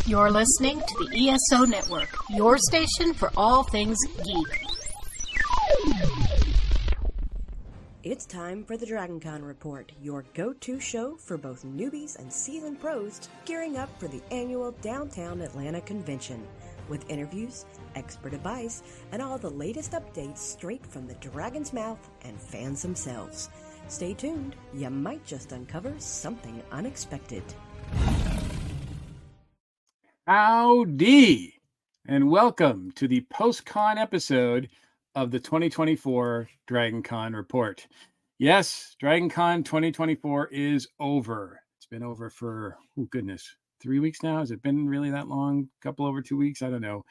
You're listening to the ESO Network, your station for all things geek. It's time for the DragonCon Report, your go-to show for both newbies and seasoned pros gearing up for the annual Downtown Atlanta Convention, with interviews, expert advice, and all the latest updates straight from the dragon's mouth and fans themselves. Stay tuned, you might just uncover something unexpected. Howdy, and welcome to the post-con episode of the 2024 DragonCon Report. Yes, DragonCon 2024 is over. It's been over for, 3 weeks now. Has it been really that long? A couple over 2 weeks? I don't know.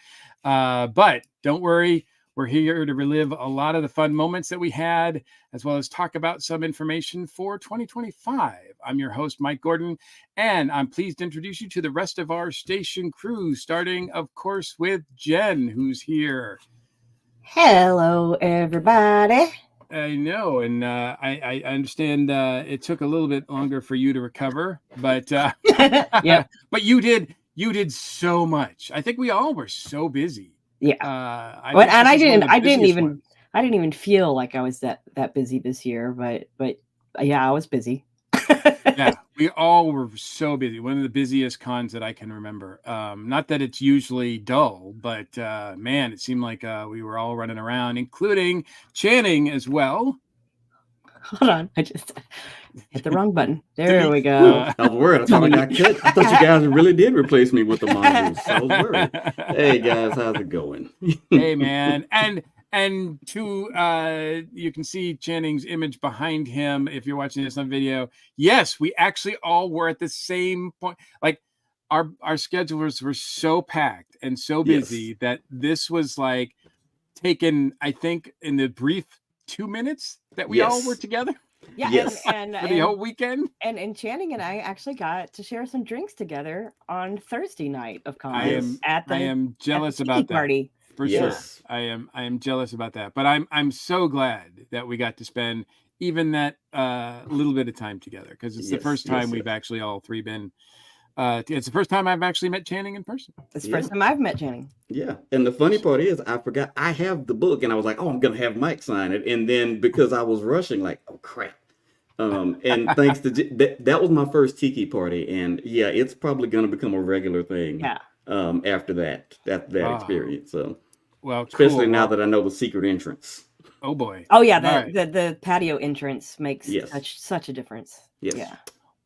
But don't worry. We're here to relive a lot of the fun moments that we had, as well as talk about some information for 2025. I'm your host, Mike Gordon, and I'm pleased to introduce you to the rest of our station crew, starting, of course, with Jen, who's here. Hello, everybody. I know, and I understand it took a little bit longer for you to recover, but Yeah. But you did so much. I think we all were so busy. Yeah. I didn't even feel like I was that busy this year, but yeah, I was busy. Yeah, we all were so busy. One of the busiest cons that I can remember. Not that it's usually dull, but man, it seemed like we were all running around, including Channing as well. Hold on, I just hit the wrong button. There we go. I was worried. I thought I got cut. I thought you guys really did replace me with the mongoose. I was worried. Hey guys, how's it going? Hey man, and to you can see Channing's image behind him if you're watching this on video. Yes, we actually all were at the same point. Like our schedules were so packed and so busy that this was like taken, I think, in the brief 2 minutes that we all were together. Yeah, yes. and for the whole weekend. And Channing and I actually got to share some drinks together on Thursday night of con. I am jealous about that. Party. For sure. I am jealous about that. But I'm so glad that we got to spend even that little bit of time together, because it's the first time we've actually all three been it's the first time I've actually met Channing in person. It's the first time I've met Channing. Yeah. And the funny part is I forgot I have the book and I was like, oh, I'm gonna have Mike sign it. And then because I was rushing, like, oh crap. And thanks to that was my first tiki party, and yeah, it's probably gonna become a regular thing. Yeah. After that experience. So well, especially now that I know the secret entrance. Oh boy. Oh yeah, the patio entrance makes such a difference. Yes. Yeah.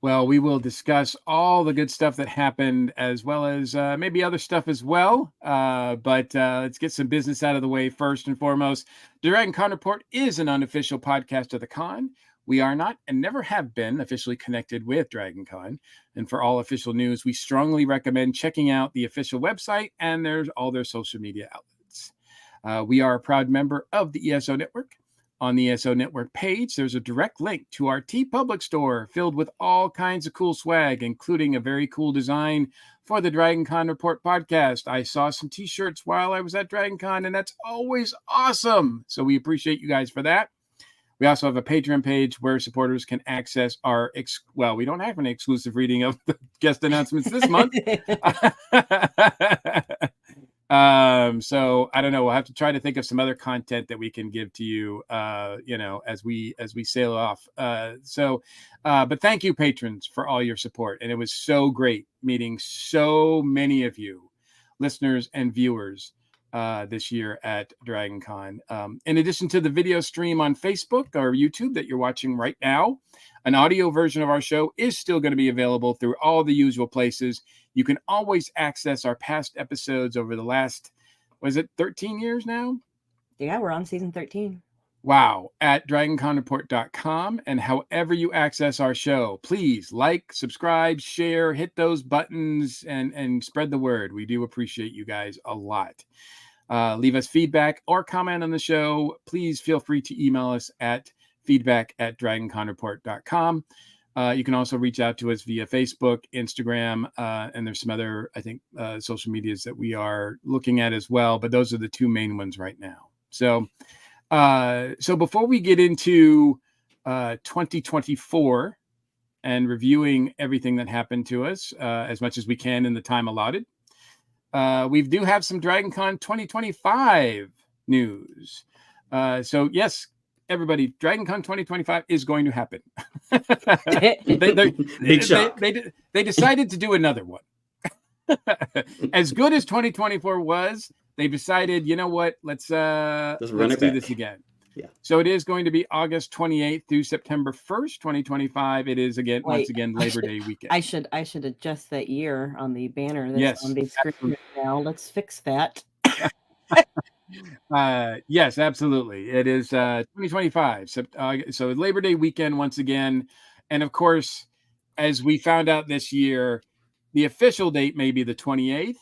Well, we will discuss all the good stuff that happened, as well as maybe other stuff as well. But let's get some business out of the way first and foremost. The DragonCon Report is an unofficial podcast of the con. We are not and never have been officially connected with DragonCon. And for all official news, we strongly recommend checking out the official website and all their social media outlets. We are a proud member of the ESO Network. On the ESO Network page, there's a direct link to our TeePublic store filled with all kinds of cool swag, including a very cool design for the DragonCon Report podcast. I saw some t-shirts while I was at DragonCon, and that's always awesome. So we appreciate you guys for that. We also have a Patreon page where supporters can access our, we don't have an exclusive reading of the guest announcements this month. So I don't know. We'll have to try to think of some other content that we can give to you, as we sail off. But thank you, patrons, for all your support. And it was so great meeting so many of you, listeners and viewers, this year at DragonCon. In addition to the video stream on Facebook or YouTube that you're watching right now, an audio version of our show is still going to be available through all the usual places. You can always access our past episodes over the last, 13 years now? Yeah, we're on season 13. Wow. At dragonconreport.com. And however you access our show, please like, subscribe, share, hit those buttons, and spread the word. We do appreciate you guys a lot. Leave us feedback or comment on the show. Please feel free to email us at feedback@dragonconreport.com. You can also reach out to us via Facebook, Instagram, and there's some other, I think, social medias that we are looking at as well. But those are the two main ones right now. So before we get into 2024 and reviewing everything that happened to us as much as we can in the time allotted, we do have some Dragon Con 2025 news. So yes, everybody, Dragon Con 2025 is going to happen. Big shock. They decided to do another one. As good as 2024 was, they decided, you know what, let's do this again. Yeah. So it is going to be August 28th through September 1st, 2025. It is once again Labor Day weekend. I should adjust that year on the banner that's on the screen now. Let's fix that. Yes, absolutely. It is 2025. So Labor Day weekend once again. And of course, as we found out this year, the official date may be the 28th,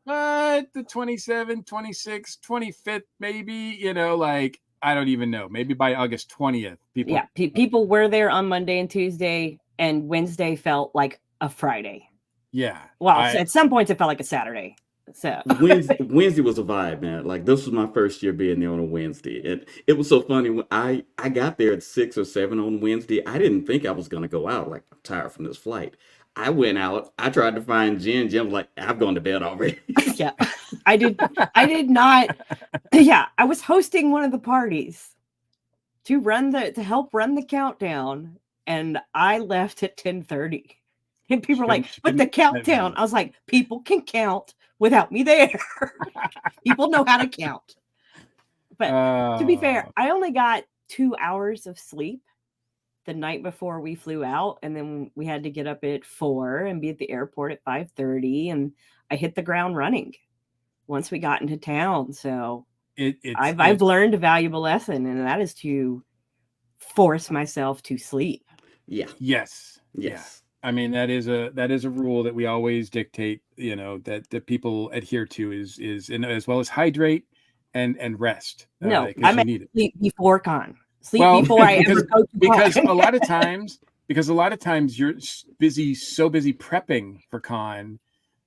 but the 27th, 26th, 25th, maybe, I don't even know. Maybe by August 20th. People were there on Monday and Tuesday, and Wednesday felt like a Friday. Yeah. Well, at some points it felt like a Saturday. So Wednesday was a vibe, man. Like, this was my first year being there on a Wednesday. And it was so funny when I got there at 6 or 7 on Wednesday. I didn't think I was going to go out. Like, I'm tired from this flight. I went out. I tried to find Jen. Jen was like, I've gone to bed already. Yeah, I did not. Yeah, I was hosting one of the parties to help run the countdown, and I left at 10:30. And people were like, "But the countdown!" I was like, "People can count without me there. People know how to count." But to be fair, I only got 2 hours of sleep the night before we flew out, and then we had to get up at 4 and be at the airport at 5:30, and I hit the ground running once we got into town. So I've learned a valuable lesson, and that is to force myself to sleep. Yeah. Yes. Yeah. I mean, that is a rule that we always dictate, that people adhere to is as well as hydrate and rest. No, I meant sleep before con. Before I ever go to because a lot of times you're so busy prepping for con,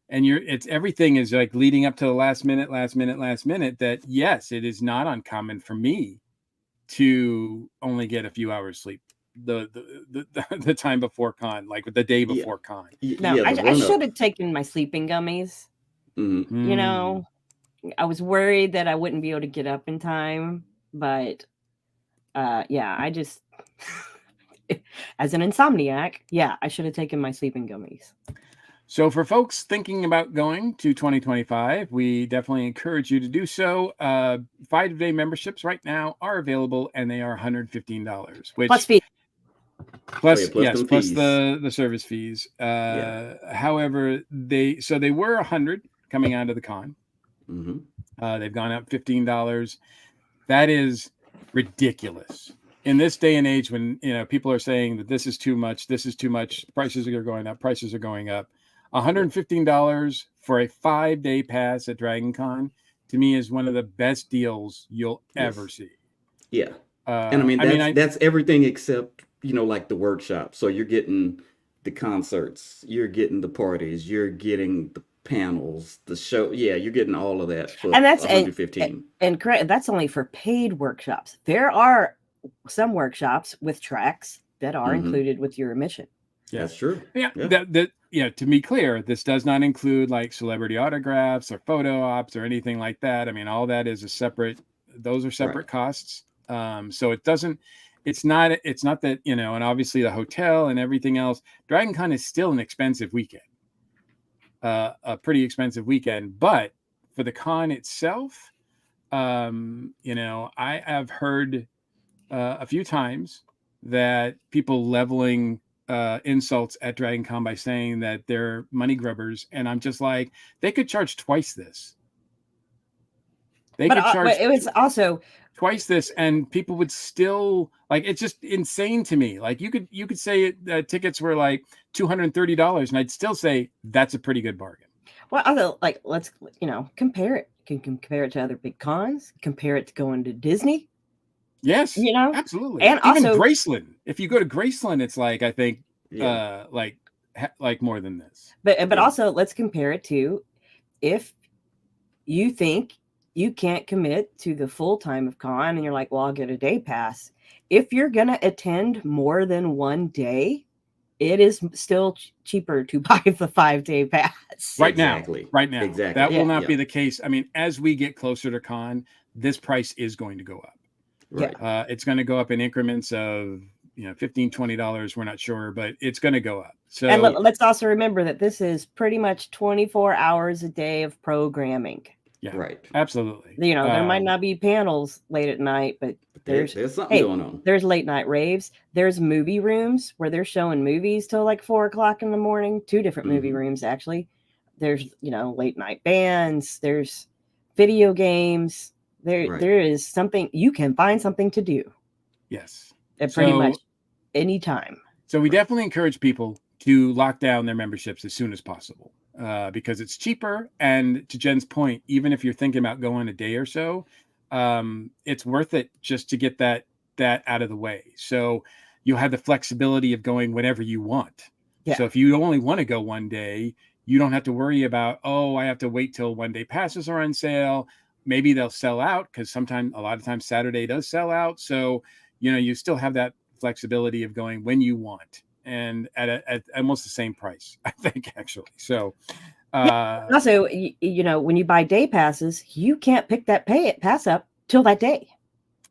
and everything is like leading up to the last minute that yes, it is not uncommon for me to only get a few hours sleep the time before con, like the day before con. No, I should have taken my sleeping gummies. Mm-hmm. I was worried that I wouldn't be able to get up in time, but I just as an insomniac, I should have taken my sleeping gummies. So for folks thinking about going to 2025, we definitely encourage you to do so. 5-day memberships right now are available, and they are $115, which plus fees. Plus the service fees. However, they were $100 coming out of the con. Mm-hmm. They've gone up $15. That is ridiculous in this day and age when people are saying that this is too much. Prices are going up. $115 for a 5-day pass at Dragon Con, to me, is one of the best deals you'll ever see. Yeah. And I mean, that's everything except, like the workshop. So you're getting the concerts, you're getting the parties, you're getting the panels, the show. Yeah, you're getting all of that for $115. And correct, that's only for paid workshops. There are some workshops with tracks that are included with your admission. Yeah, that's true. Yeah. To be clear, this does not include like celebrity autographs or photo ops or anything like that. I mean, all that is those are separate costs. So it's not that, and obviously the hotel and everything else. Dragon Con is still an expensive weekend, a pretty expensive weekend. But for the con itself, I have heard a few times that people leveling insults at Dragon Con by saying that they're money grubbers, and I'm just like, they could charge twice this. It was also twice this, and people would still it's just insane to me. Like you could say tickets were like $230, and I'd still say that's a pretty good bargain. Well, although let's compare it. You can compare it to other big cons. Compare it to going to Disney. Yes, absolutely. And even also Graceland. If you go to Graceland, it's I think like more than this. But also let's compare it to if you think you can't commit to the full time of con and you're like, well, I'll get a day pass. If you're going to attend more than one day, it is still cheaper to buy the 5-day pass. Right Exactly. now. Exactly. That will not Yeah. be the case. I mean, as we get closer to con, this price is going to go up. Right. It's going to go up in increments of, $15, $20. We're not sure, but it's going to go up. So And let's also remember that this is pretty much 24 hours a day of programming. yeah, Right. absolutely. There might not be panels late at night, but There's something going on. there's late night raves. There's movie rooms where they're showing movies till like 4:00 in the morning. 2 different movie Mhm. rooms, actually. There's, late night bands. There's video games. Right. There is something, you can find something to do Yes. at pretty So- much any time. So we definitely encourage people to lock down their memberships as soon as possible because it's cheaper. And to Jen's point, even if you're thinking about going a day or so, it's worth it just to get that out of the way. So you'll have the flexibility of going whenever you want. Yeah. So if you only want to go one day, you don't have to worry about, I have to wait till one day passes are on sale. Maybe they'll sell out because a lot of times Saturday does sell out. So, you still have that flexibility of going when you want and at almost the same price, I think, actually. So, Also, when you buy day passes, you can't pick that pass up till that day.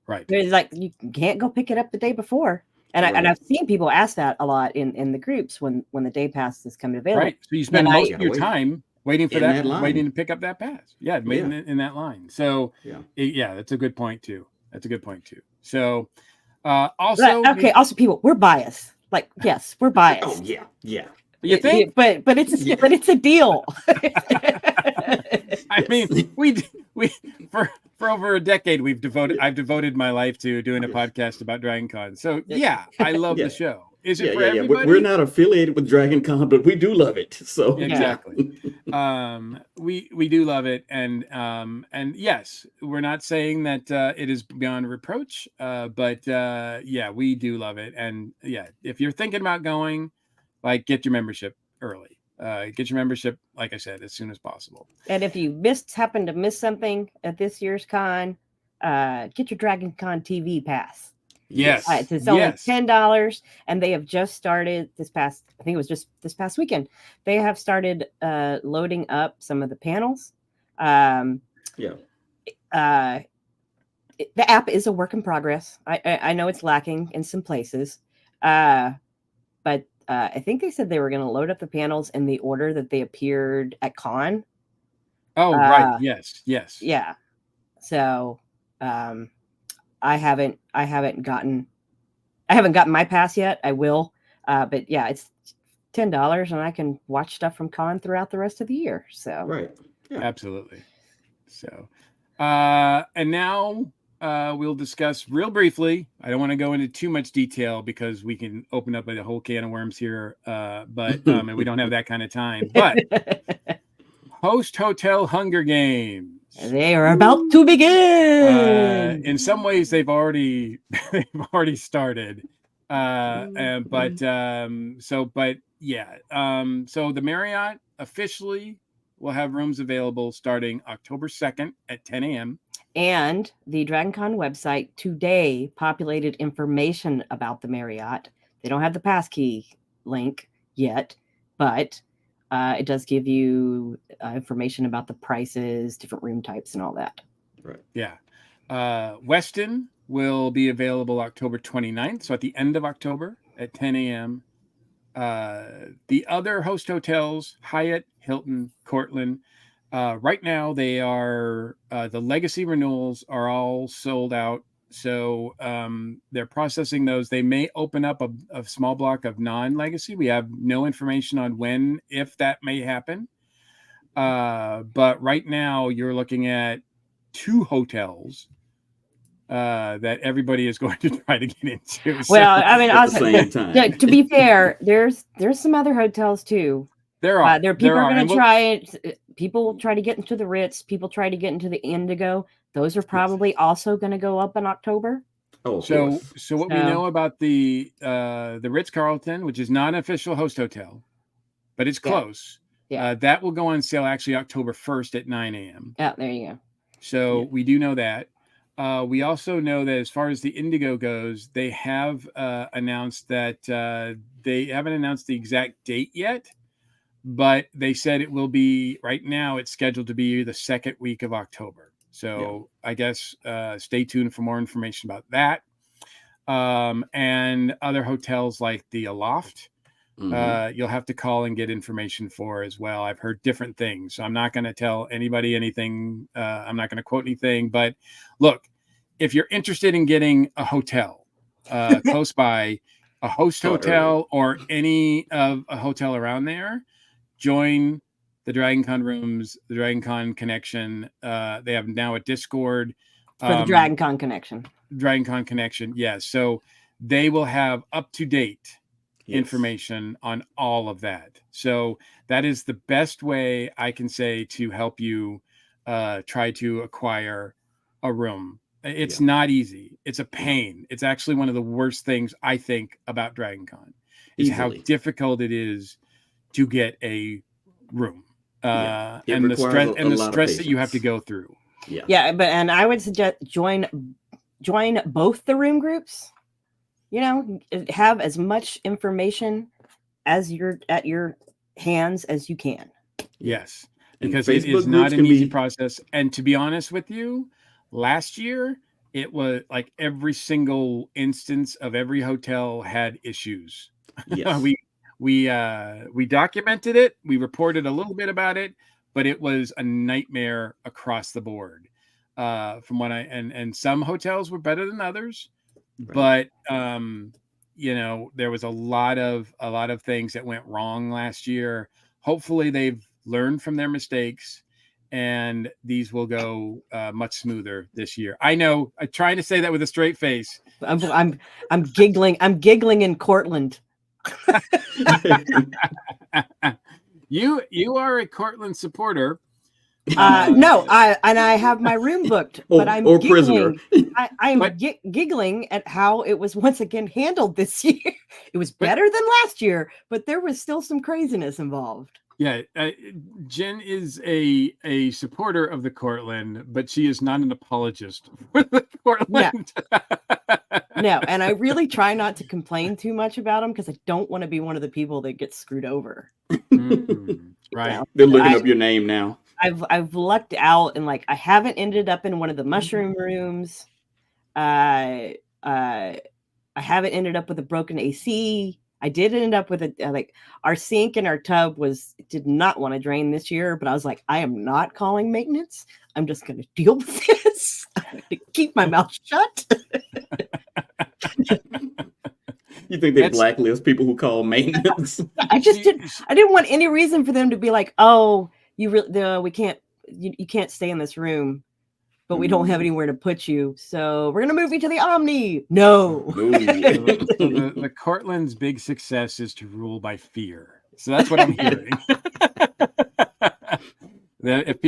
right. There's like, you can't go pick it up the day before. And Right. I've seen people ask that a lot in the groups when the day pass is coming available. Right. So you spend And most of your wait time waiting for in that line. waiting to pick up that pass. Yeah, waiting in that line. So, Yeah. that's a good point too. So, also, But, okay. Also, people, we're biased. Like, yes, we're biased. Oh yeah. Yeah. you think? But it's a deal. I mean, we for over a decade I've devoted my life to doing a podcast about Dragon Con. So yeah, I love Yeah. the show. Is it Yeah. for Yeah. everybody? We're not affiliated with Dragon Con, but we do love it. So Exactly. We do love it, and yes, we're not saying that it is beyond reproach, but we do love it, and if you're thinking about going, like, get your membership early. Get your membership, like I said, as soon as possible. And if you happen to miss something at this year's con, get your Dragon Con TV pass. Yes, It's only yes. $10, and they have just started this past weekend. They have started loading up some of the panels. Yeah. The app is a work in progress. I know it's lacking in some places, but I think they said they were going to load up the panels in the order that they appeared at con. Oh, right. Yes. Yeah. So, I haven't gotten my pass yet. I will. But yeah, it's $10 and I can watch stuff from con throughout the rest of the year. So Right. Yeah. Absolutely. So, and now we'll discuss real briefly. I don't want to go into too much detail because we can open up a whole can of worms here, but and we don't have that kind of time. But Host Hotel Hunger Games. they are about to begin. In some ways, they've already started. So the Marriott officially will have rooms available starting October 2nd at 10 a.m. And the DragonCon website today populated information about the Marriott. They don't have the passkey link yet, but it does give you information about the prices, different room types, and all that. Right. Yeah. Westin will be available October 29th, so at the end of October at 10 a.m. The other host hotels, Hyatt, Hilton, Cortland, right now they are the legacy renewals are all sold out. So they're processing those. They may open up a small block of non-legacy. We have no information on if that may happen. But right now you're looking at 2 hotels that everybody is going to try to get into. Well, I mean, At the same time. yeah, to be fair, there's some other hotels too. There are. People are going And to try it. People try to get into the Ritz. People try to get into the Indigo. Those are probably also going to go up in October. Oh, of So course. what we know about the Ritz-Carlton, which is not an official host hotel, but it's Yeah. close. Yeah. That will go on sale actually October 1st at 9 a.m. Yeah, there you go. So we do know that. We also know that as far as the Indigo goes, they have announced that they haven't announced the exact date yet, but they said it will be, right now it's scheduled to be the second week of October. So I guess stay tuned for more information about that. And other hotels like the Aloft, you'll have to call and get information for as well. I've heard different things. So I'm not going to tell anybody anything. I'm not going to quote anything, but look, if you're interested in getting a hotel close by, a host hotel or any of a hotel around there, join the DragonCon rooms, the DragonCon Connection. They have now a Discord For the DragonCon Connection. DragonCon Connection, yes. So they will have up-to-date information on all of that. So that is the best way I can say to help you try to acquire a room. It's not easy. It's a pain. It's actually one of the worst things I think about DragonCon is how difficult it is to get a room and the stress that you have to go through. And I would suggest join both the room groups. You know, have as much information as you're at your hands as you can. Yes, because it is not an easy process. And to be honest with you, last year it was like every single instance of every hotel had issues. Yes. We documented it. We reported a little bit about it, but it was a nightmare across the board. From what and some hotels were better than others, but you know, there was a lot of things that went wrong last year. Hopefully they've learned from their mistakes and these will go much smoother this year. I know I'm trying to say that with a straight face. I'm giggling. I'm giggling in Cortland. You are a Cortland supporter. No, I have my room booked, but I'm giggling. Prisoner. I'm giggling at how it was once again handled this year. It was better than last year, but there was still some craziness involved. Yeah, Jen is a supporter of the Cortland, but she is not an apologist for the Cortland. No, and I really try not to complain too much about them because I don't want to be one of the people that gets screwed over. Right. They're looking up your name now. I've lucked out and like I haven't ended up in one of the mushroom rooms. I haven't ended up with a broken AC. I did end up with like our sink and our tub did not want to drain this year, but I was like, I am not calling maintenance. I'm just going to deal with this. I'm going to keep my mouth shut. You think they blacklist people who call maintenance? I didn't want any reason for them to be like, oh, we can't, you can't stay in this room, but we don't have anywhere to put you. So we're going to move you to the Omni. No. The Cortland's big success is to rule by fear. So that's what I'm hearing. That if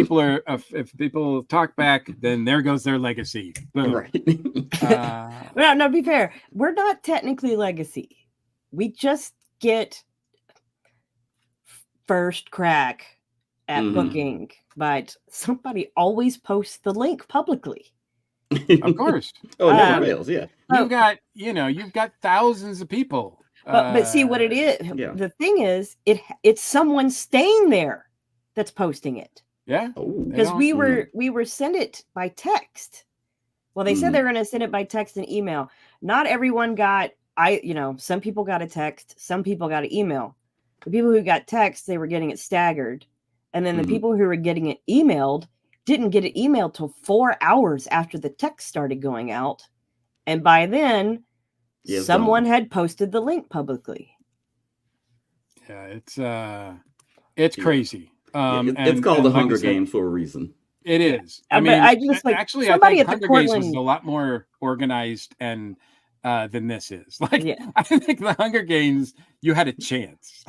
people talk back, then there goes their legacy. Boom. Right. No, to be fair, we're not technically legacy. We just get first crack at booking, but somebody always posts the link publicly. Of course. Oh, it never fails. Yeah. You've got thousands of people. But see what it is. Yeah. The thing is, it's someone staying there that's posting it. Yeah. Because we were sent it by text. Well, they said they're going to send it by text and email. Not everyone got. Some people got a text. Some people got an email. The people who got text, they were getting it staggered. And then the people who were getting it emailed didn't get it emailed till 4 hours after the text started going out. And by then, someone had posted the link publicly. Yeah, it's crazy. It's called the Hunger Games for a reason. It is. I think Hunger Games was a lot more organized and than this is. I think the Hunger Games, you had a chance.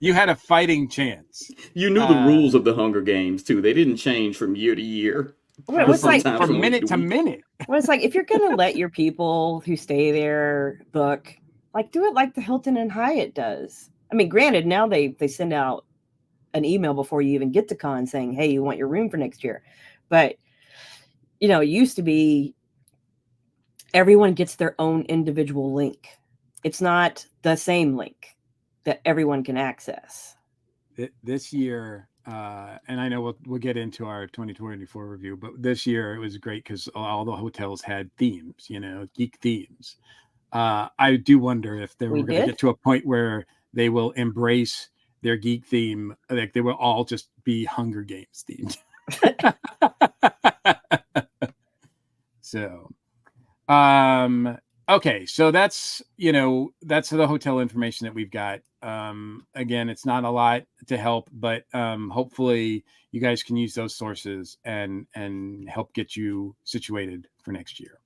You had a fighting chance. You knew the rules of the Hunger Games too. They didn't change from year to year. Well, it's like from minute to minute. Well, it's like if you're going to let your people who stay there book, like do it like the Hilton and Hyatt does. I mean, granted, now they send out an email before you even get to con saying, "Hey, you want your room for next year," but it used to be everyone gets their own individual link. It's not the same link that everyone can access. This year, and I know we'll get into our 2024 review, but this year it was great because all the hotels had themes, geek themes. I do wonder if they were going to get to a point where they will embrace their geek theme, like they will all just be Hunger Games themed. So, okay, so that's the hotel information that we've got. Again, it's not a lot to help, but hopefully you guys can use those sources and help get you situated for next year.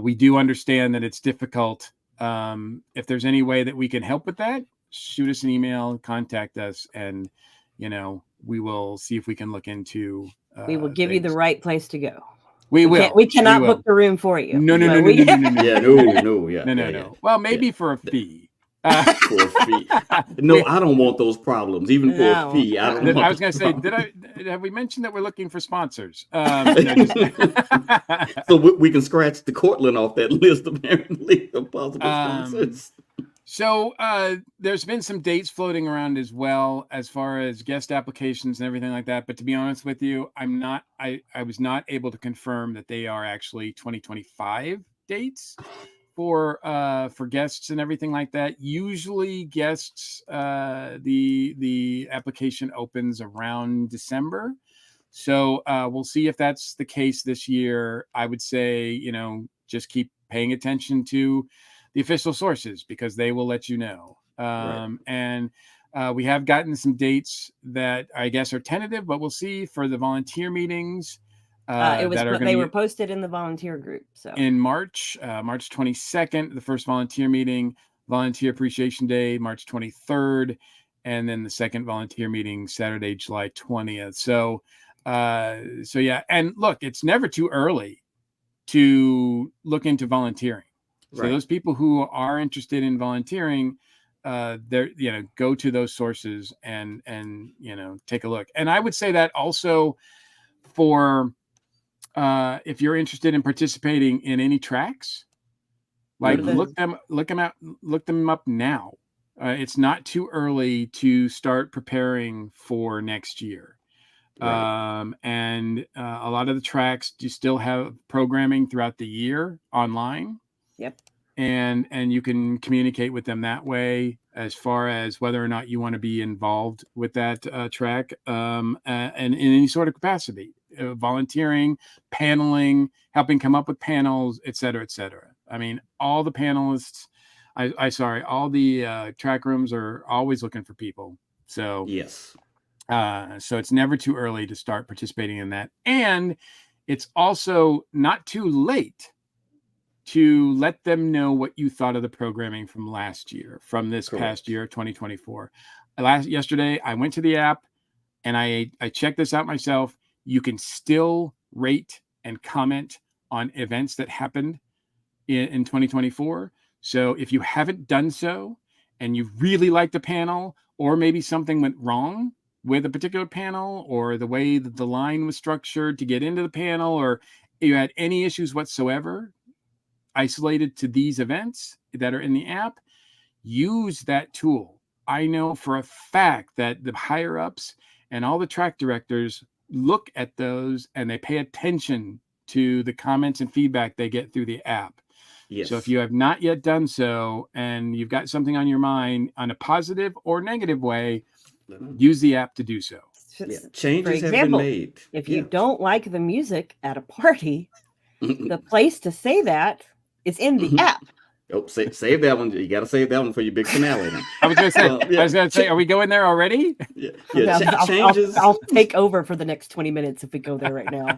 We do understand that it's difficult. If there's any way that we can help with that, shoot us an email, contact us, and we will see if we can look into. We will give you the right place to go. We will. We cannot book the room for you. No. No. Well, maybe for a fee. For a fee. No, I don't want those problems. Even for a fee, I don't. I was going to say, have we mentioned that we're looking for sponsors? So we can scratch the Cortland off that list, apparently, of possible sponsors. So there's been some dates floating around as well, as far as guest applications and everything like that. But to be honest with you, I was not able to confirm that they are actually 2025 dates for guests and everything like that. Usually guests, the application opens around December. So we'll see if that's the case this year. I would say, just keep paying attention to the official sources because they will let you know. Right. And we have gotten some dates that I guess are tentative, but we'll see for the volunteer meetings. They were posted in the volunteer group. So in March 22nd, the first volunteer meeting, Volunteer Appreciation Day, March 23rd, and then the second volunteer meeting, Saturday, July 20th. So yeah. And look, it's never too early to look into volunteering. So those people who are interested in volunteering, go to those sources and take a look. And I would say that also for if you're interested in participating in any tracks, like look them up now. It's not too early to start preparing for next year. Right. And a lot of the tracks do still have programming throughout the year online. Yep. And you can communicate with them that way as far as whether or not you want to be involved with that track and in any sort of capacity, volunteering, paneling, helping come up with panels, et cetera, et cetera. I mean, all the panelists, all the track rooms are always looking for people. So yes. So it's never too early to start participating in that. And it's also not too late to let them know what you thought of the programming from last year, from this past year, 2024. Yesterday, I went to the app and I checked this out myself. You can still rate and comment on events that happened in 2024. So if you haven't done so and you really like the panel, or maybe something went wrong with a particular panel, or the way that the line was structured to get into the panel, or you had any issues whatsoever isolated to these events that are in the app, use that tool. I know for a fact that the higher ups and all the track directors look at those and they pay attention to the comments and feedback they get through the app. Yes. So if you have not yet done so and you've got something on your mind on a positive or negative way, use the app to do so. Yeah. Changes have been made. If you don't like the music at a party, the place to say that is in the app. Oh, save that one. You got to save that one for your big finale. Then. I was going to say, are we going there already? Changes. I'll take over for the next 20 minutes if we go there right now.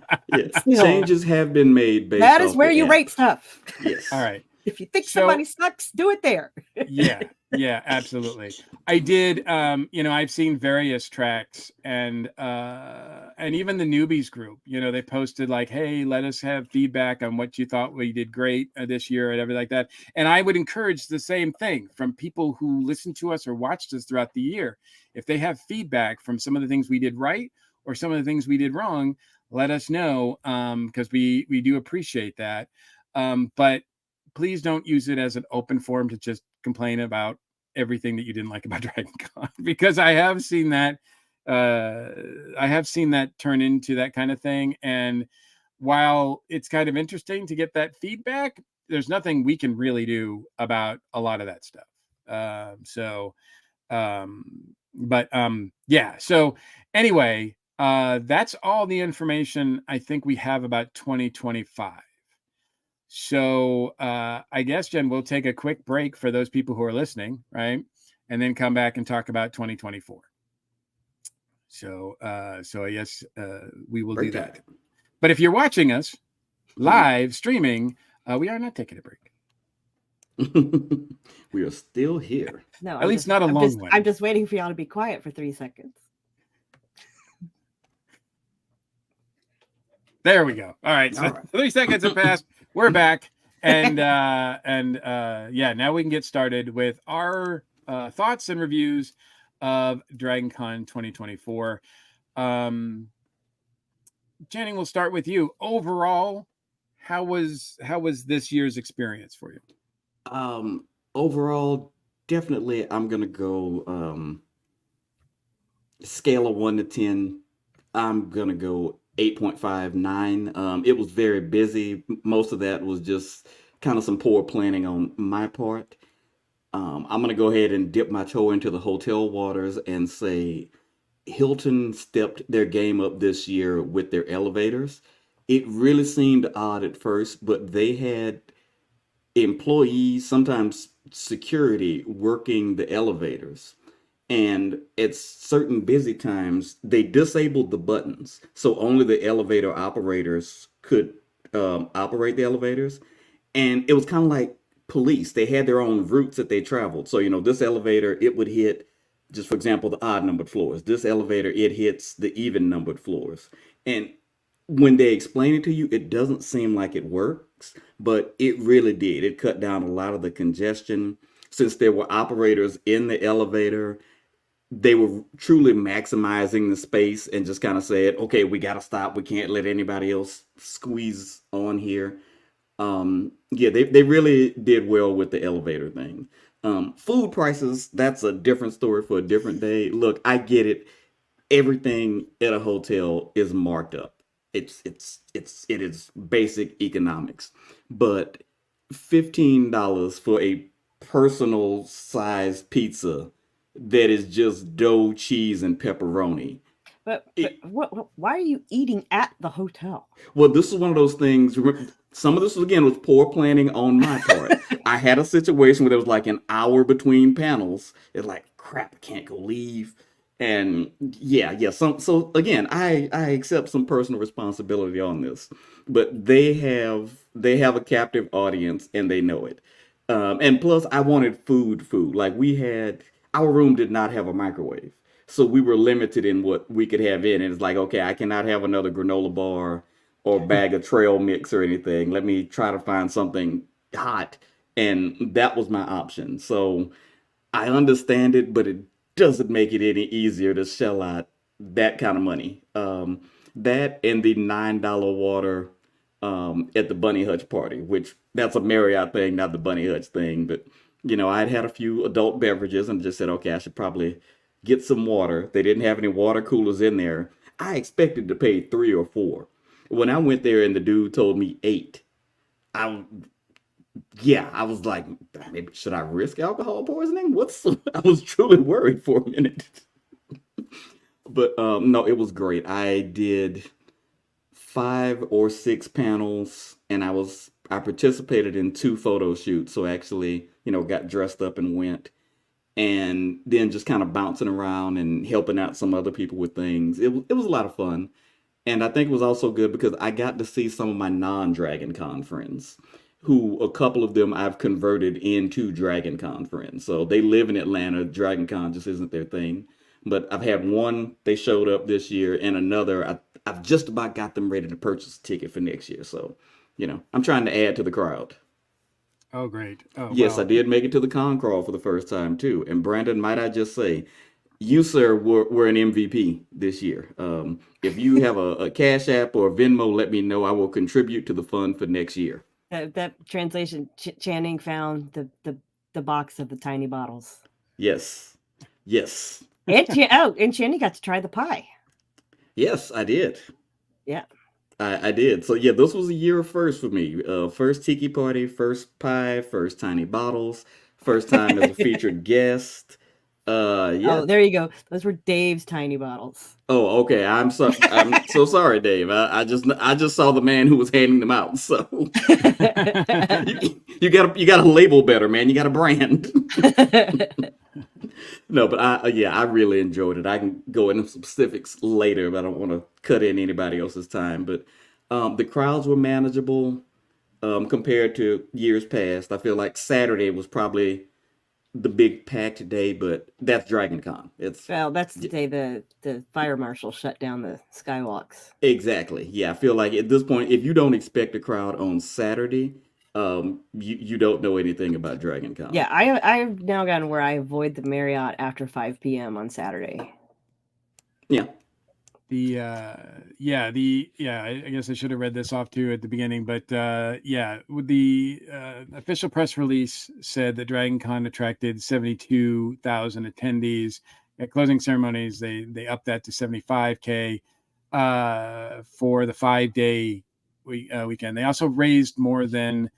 Changes have been made. That is where you rate stuff. Yes. All right. If you think somebody sucks, do it there. Yeah, absolutely. I did. I've seen various tracks and even the newbies group. They posted like, "Hey, let us have feedback on what you thought we did great this year," and everything like that. And I would encourage the same thing from people who listen to us or watched us throughout the year. If they have feedback from some of the things we did right or some of the things we did wrong, let us know, because we do appreciate that. But please don't use it as an open forum to just complain about everything that you didn't like about Dragon Con, because I have seen that turn into that kind of thing. And while it's kind of interesting to get that feedback, there's nothing we can really do about a lot of that stuff. Yeah. So anyway, that's all the information I think we have about 2025. So I guess, Jen, we'll take a quick break for those people who are listening, right? And then come back and talk about 2024. So I guess we will do that. But if you're watching us live streaming, we are not taking a break. We are still here. No, At least not a long one. I'm just waiting for y'all to be quiet for 3 seconds. There we go. All right. So All right. 3 seconds have passed. We're back. And yeah, now we can get started with our thoughts and reviews of Dragon Con 2024. Channing, we'll start with you. Overall, how was this year's experience for you? Overall, definitely I'm gonna go scale of 1 to 10. I'm gonna go 8.59. It was very busy. Most of that was just kind of some poor planning on my part. I'm gonna go ahead and dip my toe into the hotel waters and say Hilton stepped their game up this year with their elevators. It really seemed odd at first, but they had employees, sometimes security, working the elevators. And at certain busy times, they disabled the buttons. So only the elevator operators could operate the elevators. And it was kind of like police. They had their own routes that they traveled. So, this elevator, it would hit, just for example, the odd numbered floors. This elevator, it hits the even numbered floors. And when they explain it to you, it doesn't seem like it works, but it really did. It cut down a lot of the congestion. Since there were operators in the elevator, they were truly maximizing the space and just kind of said, okay, we got to stop. We can't let anybody else squeeze on here. Yeah, they really did well with the elevator thing. Food prices, that's a different story for a different day. Look, I get it. Everything at a hotel is marked up. It is basic economics. But $15 for a personal size pizza that is just dough, cheese, and pepperoni. But why are you eating at the hotel? Well, this is one of those things. Some of this, again, was poor planning on my part. I had a situation where there was like an hour between panels. It's like, crap, I can't go leave. And yeah. So again, I accept some personal responsibility on this. But they have a captive audience and they know it. And plus, I wanted food. Like our room did not have a microwave. So we were limited in what we could have in. And it's like, okay, I cannot have another granola bar or bag of trail mix or anything. Let me try to find something hot. And that was my option. So I understand it, but it doesn't make it any easier to shell out that kind of money. That and the $9 water at the Bunny Hutch party, which that's a Marriott thing, not the Bunny Hutch thing. But, I'd had a few adult beverages and just said, okay, I should probably get some water. They didn't have any water coolers in there. I expected to pay 3 or 4. When I went there and the dude told me 8, I was like, maybe should I risk alcohol poisoning? I was truly worried for a minute. But no, it was great. I did 5 or 6 panels and I participated in 2 photo shoots. So actually, got dressed up and went. And then just kind of bouncing around and helping out some other people with things. It was a lot of fun. And I think it was also good because I got to see some of my non-Dragon Con friends, who a couple of them I've converted into Dragon Con friends. So they live in Atlanta. Dragon Con just isn't their thing. But I've had one, they showed up this year, and another, I've just about got them ready to purchase a ticket for next year. So, I'm trying to add to the crowd. Oh, great. Oh, Yes, wow. I did make it to the con crawl for the first time too. And Brandon, might I just say, you, sir, were an MVP this year. If you have a Cash App or Venmo, let me know. I will contribute to the fund for next year. That translation, Channing found the box of the tiny bottles. Yes. Yes. And Channing got to try the pie. Yes, I did. Yeah. I did. So yeah, this was a year of first for me. First tiki party, first pie, first tiny bottles, first time as a featured guest. Yeah. Oh, there you go. Those were Dave's tiny bottles. Oh, okay. I'm so sorry, Dave. I just saw the man who was handing them out. So you got to label better, man. You got a brand. No, but I really enjoyed it. I can go into specifics later, but I don't want to cut in anybody else's time. But the crowds were manageable compared to years past. I feel like Saturday was probably the big packed day, but that's Dragon Con. Well, that's the day the fire marshal shut down the skywalks. Exactly. Yeah, I feel like at this point, if you don't expect a crowd on Saturday, you don't know anything about Dragon Con. Yeah, I've now gotten where I avoid the Marriott after 5 p.m. on Saturday. Yeah. I guess I should have read this off too at the beginning, but with the official press release said that Dragon Con attracted 72,000 attendees. At closing ceremonies, they upped that to 75K for the 5-day weekend. They also raised more than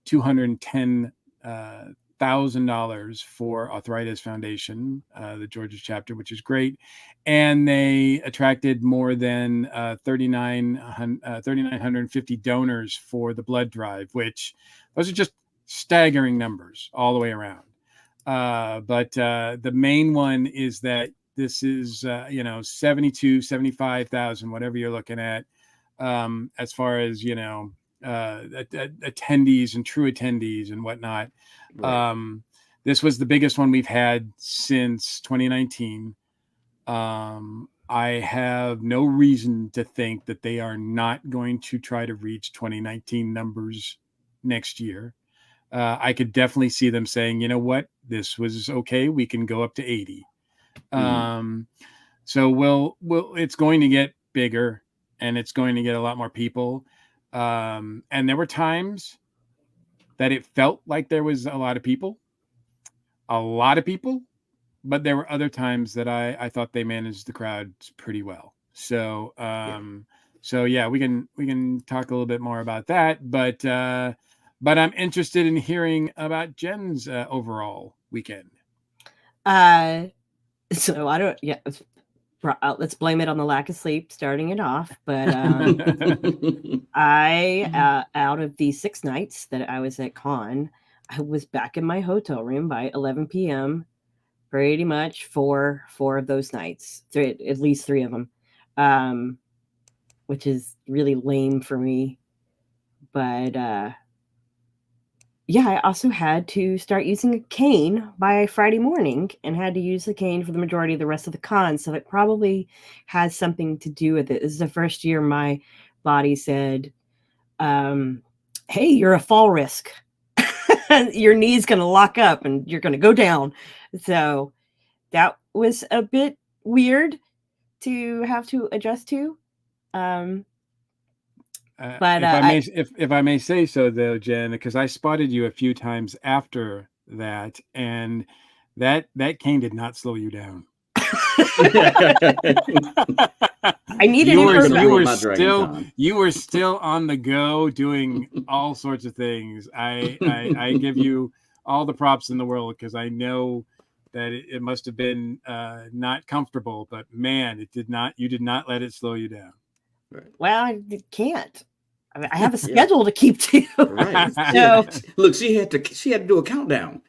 $210,000 for Arthritis Foundation, the Georgia chapter, which is great. And they attracted more than 3,950 donors for the blood drive, which those are just staggering numbers all the way around. But the main one is that this is, 72, 75,000, whatever you're looking at, as far as, attendees and true attendees and whatnot. Right. This was the biggest one we've had since 2019. I have no reason to think that they are not going to try to reach 2019 numbers next year. I could definitely see them saying, you know what, this was okay. We can go up to 80. So it's going to get bigger and it's going to get a lot more people. And there were times that it felt like there was a lot of people, but there were other times that I thought they managed the crowds pretty well. So, we can talk a little bit more about that, but I'm interested in hearing about Jen's overall weekend. So I don't, let's blame it on the lack of sleep starting it off. But I, out of the 6 nights that I was at con, I was back in my hotel room by 11 p.m. pretty much for 4 of those nights, at least 3 of them, which is really lame for me. But I also had to start using a cane by Friday morning and had to use the cane for the majority of the rest of the con. So it probably has something to do with it. This is the first year my body said, hey, you're a fall risk. Your knee's going to lock up and you're going to go down. So that was a bit weird to have to adjust to. But if I may say so, though, Jen, because I spotted you a few times after that, and that cane did not slow you down. I needed you were still on the go doing all sorts of things. I give you all the props in the world because I know that it must have been not comfortable, but man, you did not let it slow you down. Right. Well, I can't. I have a schedule to keep to. Right. So, look, she had to do a countdown.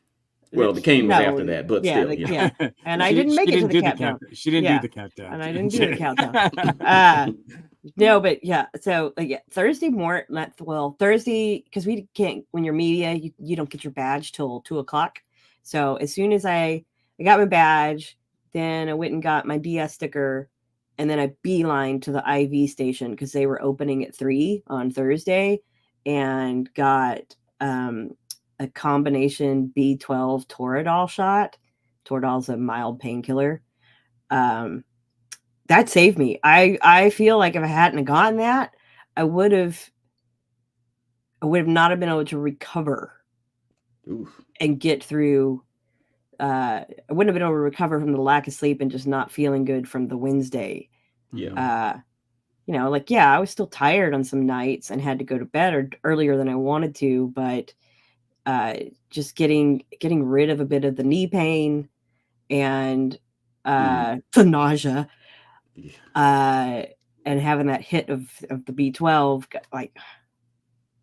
Well, the cane was after that, but still. And I didn't make it to the countdown. She didn't do the countdown. And I didn't do the countdown. No, but so Thursday morning, Thursday, because we can't, when you're media, you don't get your badge till 2:00. So as soon as I got my badge, then I went and got my DS sticker, and then I beelined to the IV station because they were opening at 3 on Thursday, and got a combination B12 Toradol shot. Toradol's a mild painkiller. that saved me. I feel like if I hadn't gotten that, I would have not have been able to recover Oof. and get through. I wouldn't have been able to recover from the lack of sleep and just not feeling good from the Wednesday. Yeah. I was still tired on some nights and had to go to bed earlier than I wanted to, but just getting rid of a bit of the knee pain and the nausea, and having that hit of the B12, like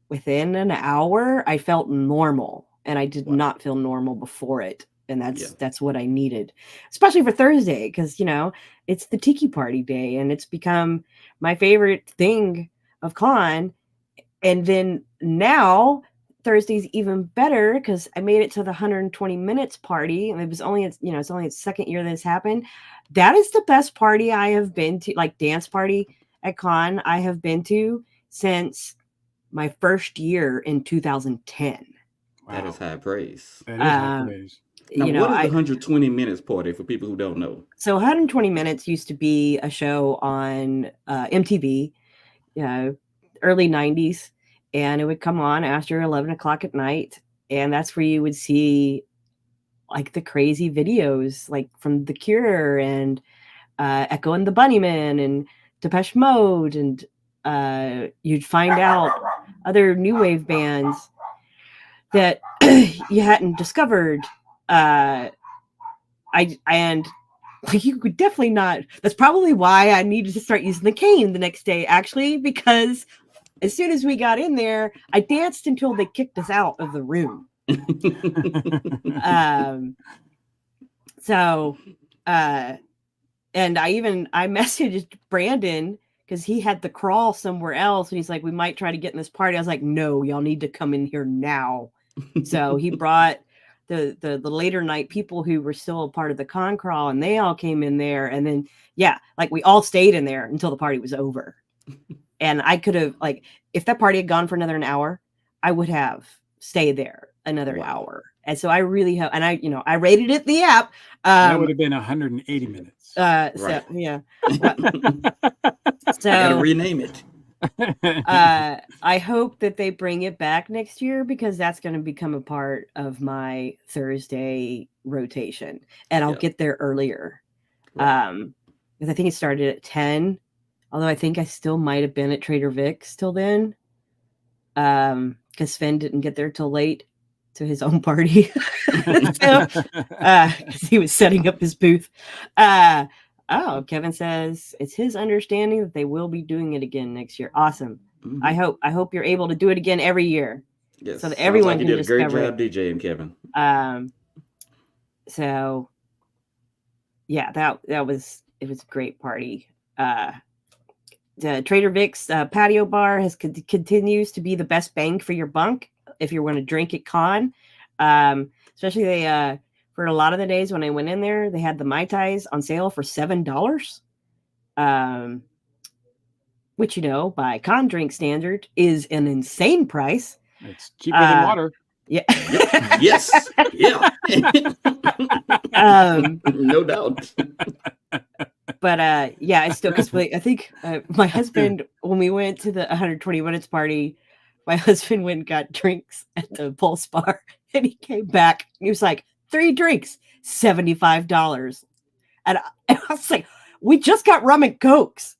within an hour, I felt normal, and I did not feel normal before it. And that's what I needed, especially for Thursday, because it's the tiki party day, and it's become my favorite thing of con. And then now Thursday's even better because I made it to the 120 minutes party, and it's only its second year that has happened. That is the best party I have been to, like dance party at con I have been to since my first year in 2010. Wow. That is high praise. That is high praise. Now, what is the 120 minutes party for people who don't know? So 120 minutes used to be a show on MTV, early 90s, and it would come on after 11 o'clock at night, and that's where you would see like the crazy videos, like from The Cure and Echo and the Bunnymen and Depeche Mode, and you'd find out other new wave bands that you hadn't discovered. You could definitely not. That's probably why I needed to start using the cane the next day, actually, because as soon as we got in there, I danced until they kicked us out of the room. And I messaged Brandon because he had the crawl somewhere else, and he's like, we might try to get in this party. I was like, no, y'all need to come in here now. So he brought the later night people who were still a part of the con crawl, and they all came in there, and then we all stayed in there until the party was over. And I could have, like, if that party had gone for another an hour, I would have stayed there another hour. And so I really have, and I rated it the app. That would have been 180 minutes. Right. So yeah. So gotta rename it. I hope that they bring it back next year, because that's going to become a part of my Thursday rotation, and I'll get there earlier. Right. Because I think it started at 10, although I think I still might have been at Trader Vic's till then. Because Sven didn't get there till late to his own party. Because he was setting up his booth. Kevin says it's his understanding that they will be doing it again next year. Awesome. Mm-hmm. I hope you're able to do it again every year. Yes. So that everyone can discover it. You did a great job DJing, Kevin. So yeah, it was a great party. The Trader Vic's patio bar continues to be the best bang for your buck if you're going to drink at con. Especially they for a lot of the days when I went in there, they had the Mai Tais on sale for $7. Which, by con drink standard is an insane price. It's cheaper than water. Yeah. Yes. Yeah. No doubt. But I still, because I think my husband, when we went to the 120 minutes party, my husband went and got drinks at the Pulse Bar, and he came back. And he was like, 3 drinks, $75. And I was like, we just got rum and cokes.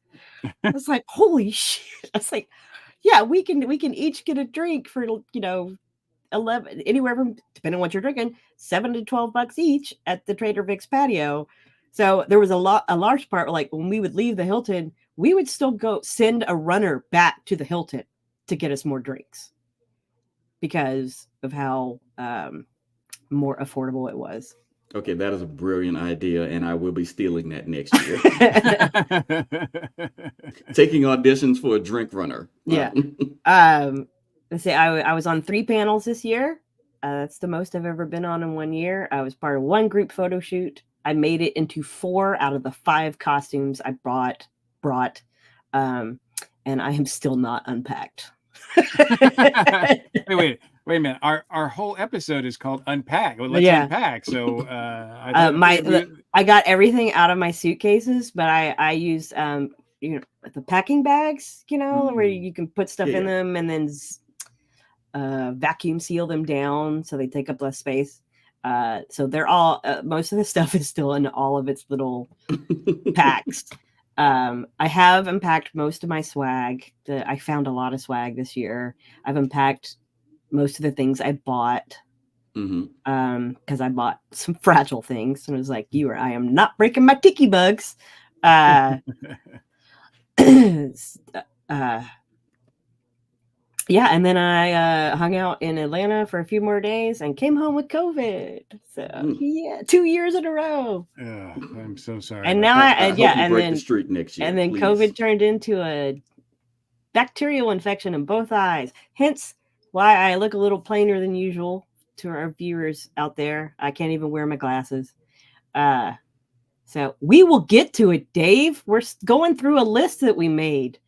I was like, holy shit. I was like, yeah, we can each get a drink for 11, anywhere from, depending on what you're drinking, $7 to $12 each at the Trader Vic's patio. So there was a large part, like when we would leave the Hilton, we would still go send a runner back to the Hilton to get us more drinks because of how more affordable it was. Okay, that is a brilliant idea, and I will be stealing that next year. Taking auditions for a drink runner. Yeah. Let's say I was on 3 panels this year. That's the most I've ever been on in 1 year. I was part of 1 group photo shoot. I made it into 4 out of the 5 costumes I brought. And I am still not unpacked. Wait. Wait a minute. Our whole episode is called Unpack. Well, let's Yeah. unpack. So I thought I got everything out of my suitcases, but I use the packing bags, where you can put stuff in Yeah. them and then vacuum seal them down so they take up less space. So they're all most of the stuff is still in all of its little packs. I have unpacked most of my swag. I found a lot of swag this year. I've unpacked most of the things I bought. Because I bought some fragile things and was like, I am not breaking my tiki bugs. Yeah, and then I hung out in Atlanta for a few more days and came home with COVID. So yeah, 2 years in a row. Oh, I'm so sorry. And now I hope you break the streak next year. And then please. COVID turned into a bacterial infection in both eyes. Hence why I look a little plainer than usual to our viewers out there. I can't even wear my glasses. So we will get to it, Dave. We're going through a list that we made.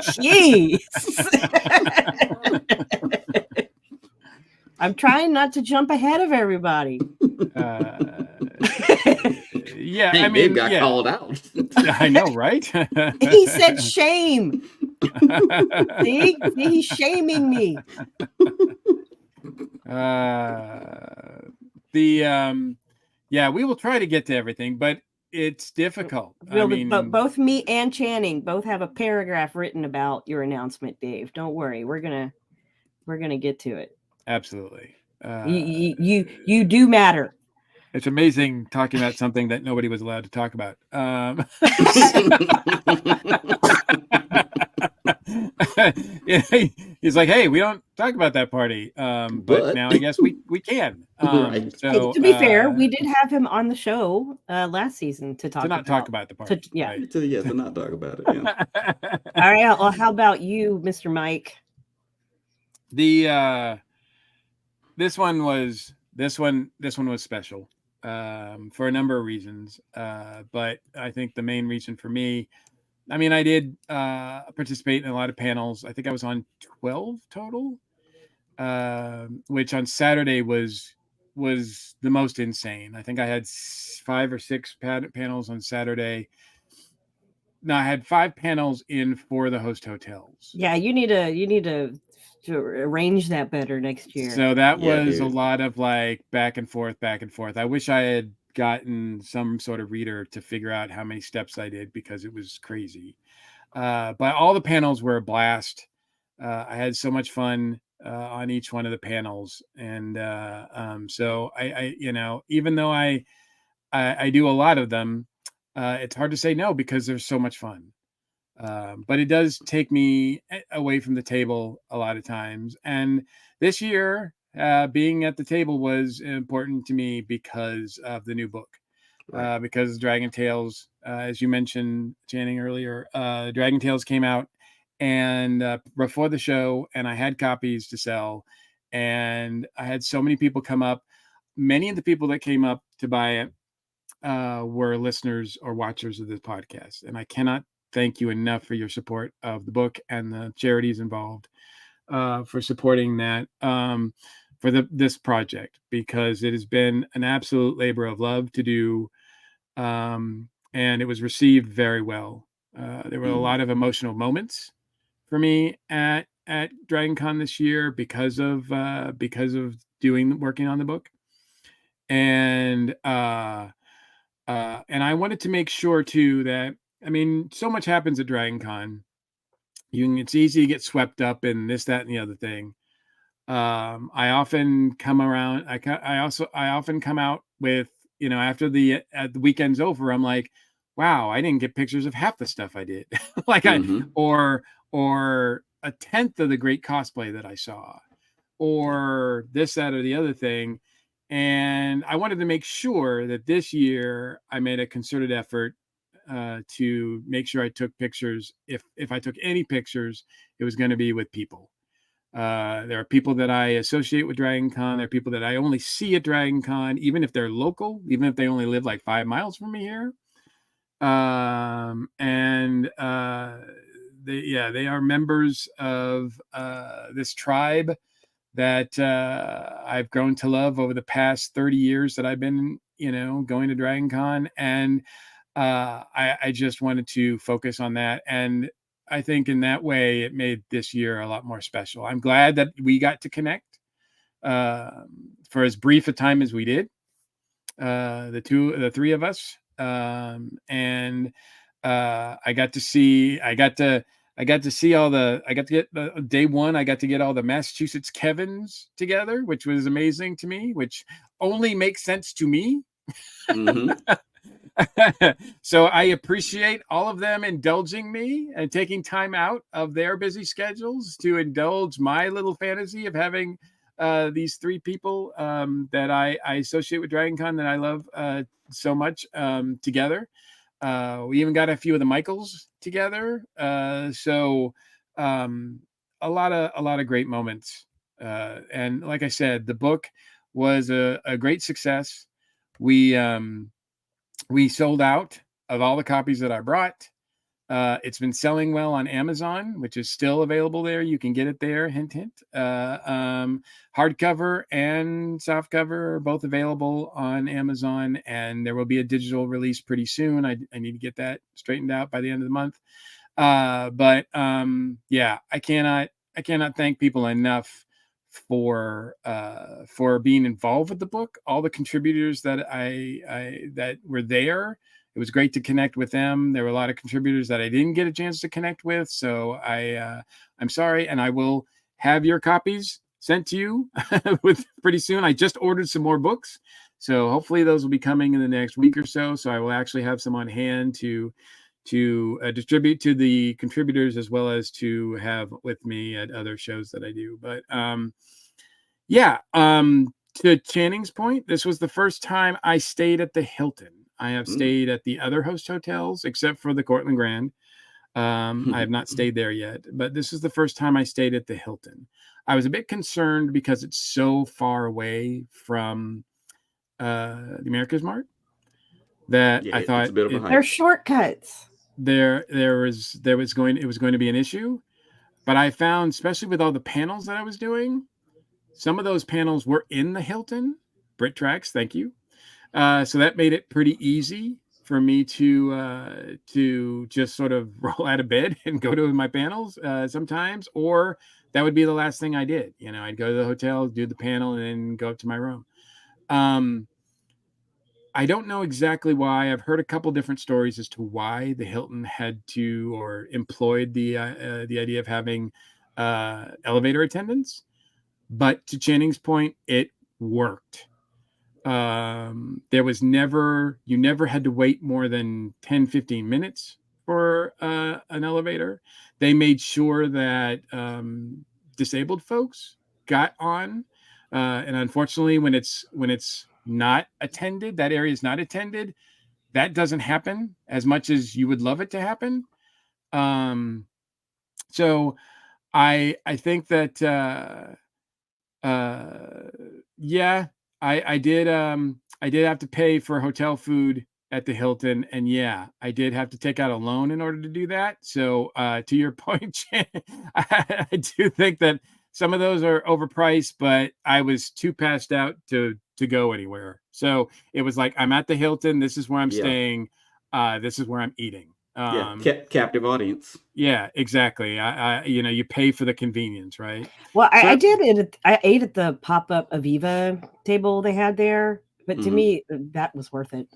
Jeez. I'm trying not to jump ahead of everybody. Yeah, Hey, I mean, Dave got called out. I know, right? He said shame. See, he's shaming me. Yeah, we will try to get to everything, but it's difficult. But both me and Channing both have a paragraph written about your announcement, Dave. Don't worry, we're gonna get to it. Absolutely. You do matter. It's amazing talking about something that nobody was allowed to talk about. Yeah, he's like, hey, we don't talk about that party. But now I guess we can. Right. So to be fair, we did have him on the show last season to talk about the party. Right. To not talk about it. Yeah. All right. Well, how about you, Mr. Mike? This one was special for a number of reasons. But I think the main reason for me, I mean, I did participate in a lot of panels. I think I was on 12 total, which on Saturday was the most insane. I think I had 5 or 6 panels on Saturday. No, I had 5 panels in for the host hotels. Yeah, you need to arrange that better next year. So that was a lot of like back and forth. I wish I had gotten some sort of reader to figure out how many steps I did because it was crazy. But all the panels were a blast. I had so much fun on each one of the panels, and so I even though I do a lot of them, it's hard to say no because there's so much fun. But it does take me away from the table a lot of times, and this year being at the table was important to me because of the new book. Right. Because Dragon Tales, as you mentioned, Channing, earlier, Dragon Tales came out and before the show, and I had copies to sell, and I had so many people come up. Many of the people that came up to buy it were listeners or watchers of this podcast, and I cannot thank you enough for your support of the book and the charities involved for supporting that for this project, because it has been an absolute labor of love to do. And it was received very well. There were a lot of emotional moments for me at DragonCon this year because of working on the book, and I wanted to make sure too that, I mean, so much happens at DragonCon. It's easy to get swept up in this, that, and the other thing. I often come around. I often come out with, after the weekend's over, I'm like, wow, I didn't get pictures of half the stuff I did, or a tenth of the great cosplay that I saw, or this, that, or the other thing. And I wanted to make sure that this year I made a concerted effort to make sure I took pictures. If I took any pictures, it was going to be with people. There are people that I associate with DragonCon. There are people that I only see at DragonCon, even if they're local, even if they only live like 5 miles from me here. And they are members of this tribe that I've grown to love over the past 30 years that I've been, going to Dragon Con. And I just wanted to focus on that. And I think in that way, it made this year a lot more special. I'm glad that we got to connect for as brief a time as we did, the three of us. And I got to see day one. I got to get all the Massachusetts Kevins together, which was amazing to me, which only makes sense to me. Mm-hmm. So I appreciate all of them indulging me and taking time out of their busy schedules to indulge my little fantasy of having these three people that I associate with Dragon Con that I love so much together. We even got a few of the Michaels together. So a lot of great moments. And like I said, the book was a great success. We sold out of all the copies that I brought. It's been selling well on Amazon, which is still available there. You can get it there. Hint, hint. Hardcover and softcover are both available on Amazon, and there will be a digital release pretty soon. I need to get that straightened out by the end of the month. But yeah, I cannot thank people enough for being involved with the book. All the contributors that that were there. It was great to connect with them. There were a lot of contributors that I didn't get a chance to connect with. So I'm sorry. And I will have your copies sent to you with pretty soon. I just ordered some more books. So hopefully those will be coming in the next week or so. So I will actually have some on hand to distribute to the contributors as well as to have with me at other shows that I do. But to Channing's point, this was the first time I stayed at the Hilton. I have stayed at the other host hotels, except for the Cortland Grand. I have not stayed there yet, but this is the first time I stayed at the Hilton. I was a bit concerned because it's so far away from the America's Mart that I thought it's a bit of a hike. They're shortcuts. It was going to be an issue, but I found, especially with all the panels that I was doing, some of those panels were in the Hilton. Brit Tracks, thank you. So that made it pretty easy for me to just sort of roll out of bed and go to my panels sometimes, or that would be the last thing I did. I'd go to the hotel, do the panel, and then go up to my room. I don't know exactly why. I've heard a couple different stories as to why the Hilton had to or employed the idea of having elevator attendants, but to Channing's point, it worked. You never had to wait more than 10-15 minutes for an elevator. They made sure that disabled folks got on, and unfortunately when it's not attended, that area is not attended, that doesn't happen as much as you would love it to happen. So I think that I did have to pay for hotel food at the Hilton, and I did have to take out a loan in order to do that. So to your point, I do think that some of those are overpriced, but I was too passed out to go anywhere. So it was like, I'm at the Hilton, this is where I'm staying, this is where I'm eating. Captive audience. Yeah, exactly. I you pay for the convenience, right? Well, I ate at the pop-up Aviva table they had there, but to me, that was worth it.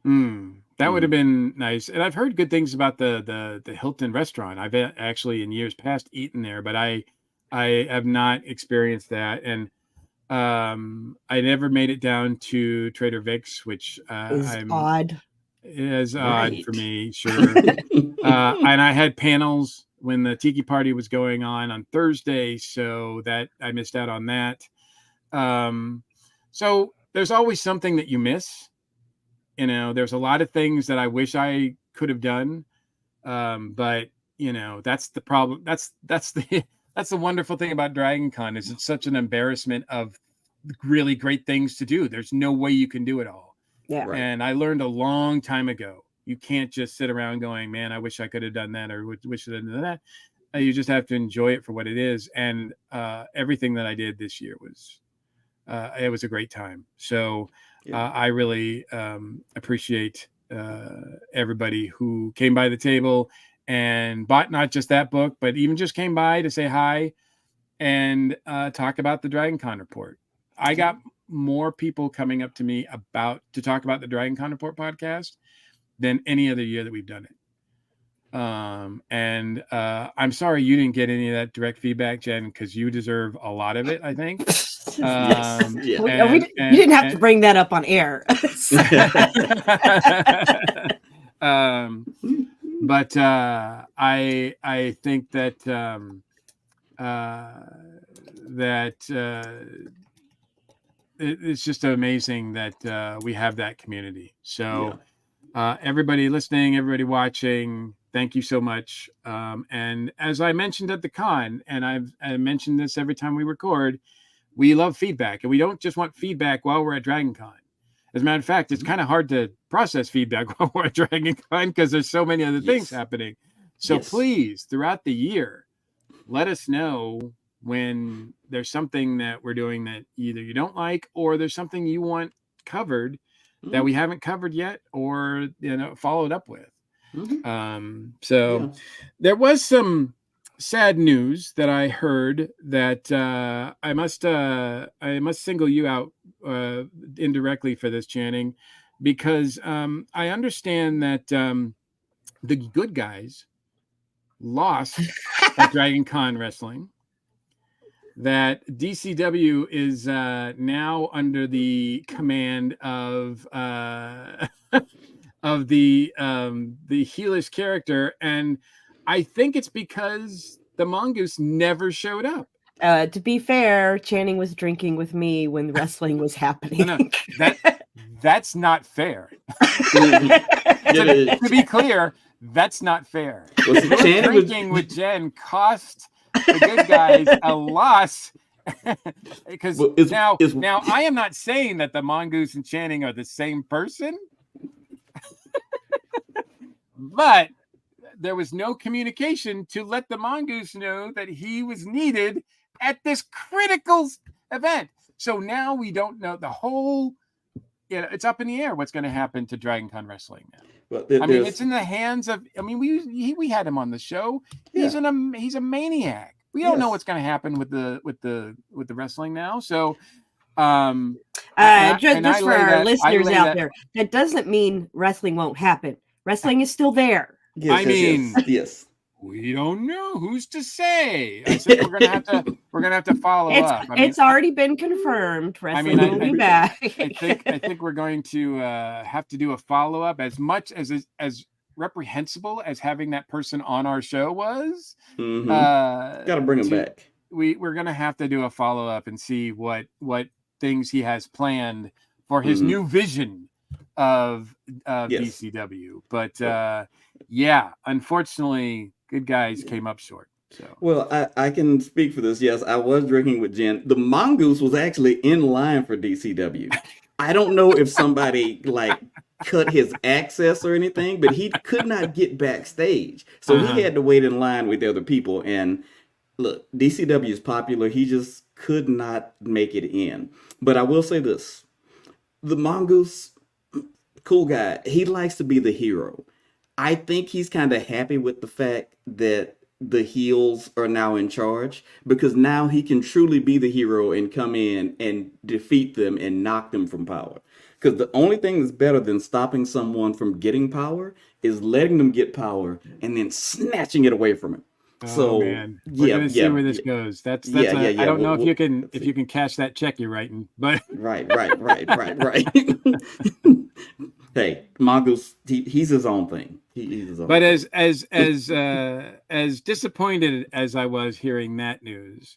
That would have been nice. And I've heard good things about the Hilton restaurant. I've actually in years past eaten there, but I have not experienced that. And I never made it down to Trader Vic's, which is odd. It is odd for me, sure. And I had panels when the Tiki Party was going on Thursday, so that I missed out on that. So there's always something that you miss. There's a lot of things that I wish I could have done, but that's the problem. That's the wonderful thing about Dragon Con is it's such an embarrassment of really great things to do. There's no way you can do it all. Yeah. Right. And I learned a long time ago You can't just sit around going, man, I wish I could have done that, or wish I had done that. You just have to enjoy it for what it is. And everything that I did this year was, it was a great time. So I really appreciate everybody who came by the table and bought not just that book, but even just came by to say hi and talk about the Dragon Con Report. I got more people coming up to me to talk about the Dragon Con Report podcast than any other year that we've done it. And I'm sorry you didn't get any of that direct feedback, Jen, because you deserve a lot of it, I think. You didn't have to bring that up on air. But I think that it's just amazing that we have that community. So everybody listening, everybody watching, thank you so much. And as I mentioned at the con, and I mentioned this every time we record, we love feedback, and we don't just want feedback while we're at Dragon Con. As a matter of fact, it's kind of hard to process feedback while we're at Dragon Con because there's so many other things happening. So please, throughout the year, let us know when there's something that we're doing that either you don't like, or there's something you want covered that we haven't covered yet, or followed up with. There was some sad news that I heard that I must single you out indirectly for this, Channing, because I understand that the good guys lost at Dragon Con Wrestling. That DCW is now under the command of of the heelish character, and I think it's because the Mongoose never showed up. To be fair, Channing was drinking with me when the wrestling was happening. No, that's not fair. To be clear, that's not fair. Drinking with Jen cost the good guys a loss. Because now I am not saying that the Mongoose and Channing are the same person, but there was no communication to let the Mongoose know that he was needed at this critical event. So now we don't know the whole. It's up in the air what's going to happen to Dragon Con Wrestling now. Well, it's in the hands of. I mean, we had him on the show. He's a maniac. We don't know what's going to happen with the wrestling now. So, just for our listeners out there, that doesn't mean wrestling won't happen. Wrestling is still there. Yes. We don't know. Who's to say? I said we're gonna have to follow up. It's already been confirmed. Wrestling will be back. I think we're going to have to do a follow up. As much as reprehensible as having that person on our show was, got to bring him back. We're gonna have to do a follow up and see what things he has planned for his new vision of DCW. But unfortunately, good guys came up short. So well, I can speak for this. Yes, I was drinking with Jen. The Mongoose was actually in line for DCW. I don't know if somebody cut his access or anything, but he could not get backstage. So he had to wait in line with the other people. And look, DCW is popular. He just could not make it in. But I will say this. The Mongoose, cool guy. He likes to be the hero. I think he's kind of happy with the fact that the heels are now in charge, because now he can truly be the hero and come in and defeat them and knock them from power. Because the only thing that's better than stopping someone from getting power is letting them get power and then snatching it away from him. Man. We're gonna see where this goes. That's I don't know if you can cash that check you're writing, but right. Hey, Mongoose, he's his own thing. He's his own. But as disappointed as I was hearing that news,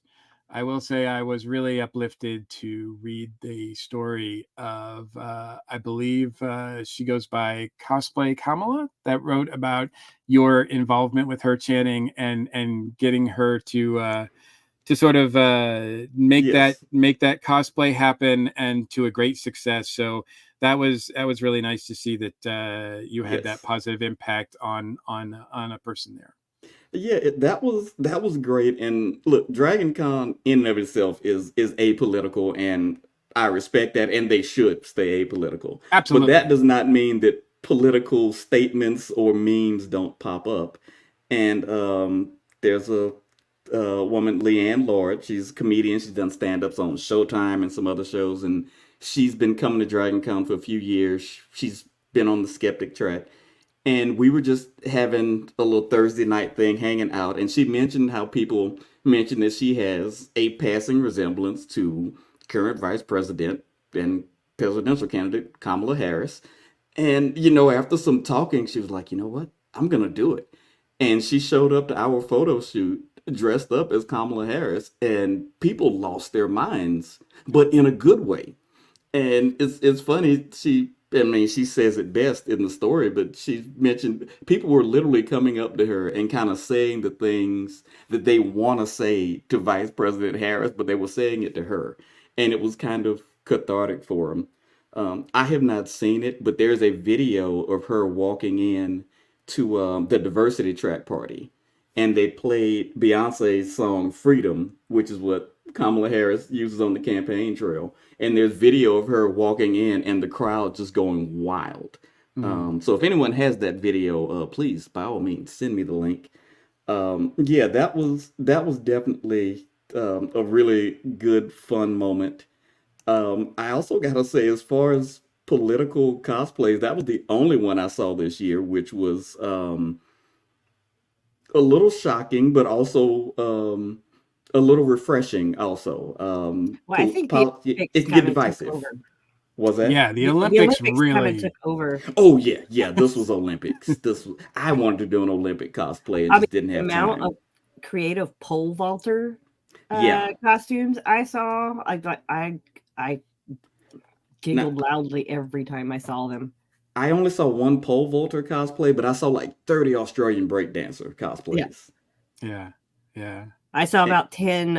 I will say I was really uplifted to read the story of I believe she goes by Cosplay Kamala, that wrote about your involvement with her, Channing, and getting her to to sort of make Yes. that cosplay happen and to a great success. So that was really nice to see that you had that Yes. positive impact on a person there. Yeah, that was great. And look, Dragon Con in and of itself is apolitical, and I respect that, and they should stay apolitical. But that Absolutely. does not mean that political statements or memes don't pop up. And there's a woman, Leanne Lord. She's a comedian. She's done stand-ups on Showtime and some other shows, and she's been coming to Dragon Con for a few years. She's been on the skeptic track, and we were just having a little Thursday night thing, hanging out, and she mentioned how people mention that she has a passing resemblance to current Vice President and presidential candidate Kamala Harris. And after some talking, she was like, "You know what? I'm gonna do it." And she showed up to our photo shoot dressed up as Kamala Harris, and people lost their minds, but in a good way. And it's funny. She says it best in the story, but she mentioned people were literally coming up to her and kind of saying the things that they want to say to Vice President Harris, but they were saying it to her, and it was kind of cathartic for them. I have not seen it, but there's a video of her walking in to the diversity track party, and they played Beyonce's song "Freedom," which is what Kamala Harris uses on the campaign trail. And there's video of her walking in, and the crowd just going wild. So if anyone has that video, please by all means send me the link. Yeah, that was definitely a really good fun moment. I also gotta say, as far as political cosplays, that was the only one I saw this year, which was a little shocking, but also a little refreshing. Also, Well, I think the Olympics it can get kind of took divisive. over. Was that? Yeah, the The Olympics Olympics kind of really. took over. Oh yeah, yeah. This was Olympics. I wanted to do an Olympic cosplay and I mean, just didn't the have amount time. of creative pole vaulter Yeah. costumes I saw, I Now, giggled loudly every time I saw them. I only saw one pole vaulter cosplay, but I saw like 30 Australian breakdancer Yeah, cosplays. Yeah, yeah. I saw And about 10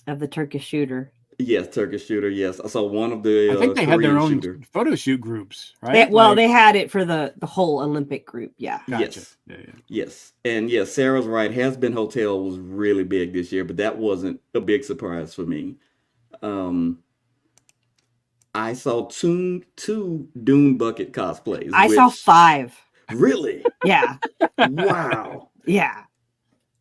of the Turkish shooter. yes, Turkish shooter. Yes, I saw one of I the think they had their Korean own shooter. photo shoot groups, They, right? well, Like, they had it for the whole Olympic group. Yeah. gotcha. Yes. Yeah, yeah. Yes. And yes, Sarah's right. Has Been Hotel was really big this year, but that wasn't a big surprise for me. Um, I saw two Dune Bucket cosplays, I saw which 5. really, Yeah. wow. Yeah.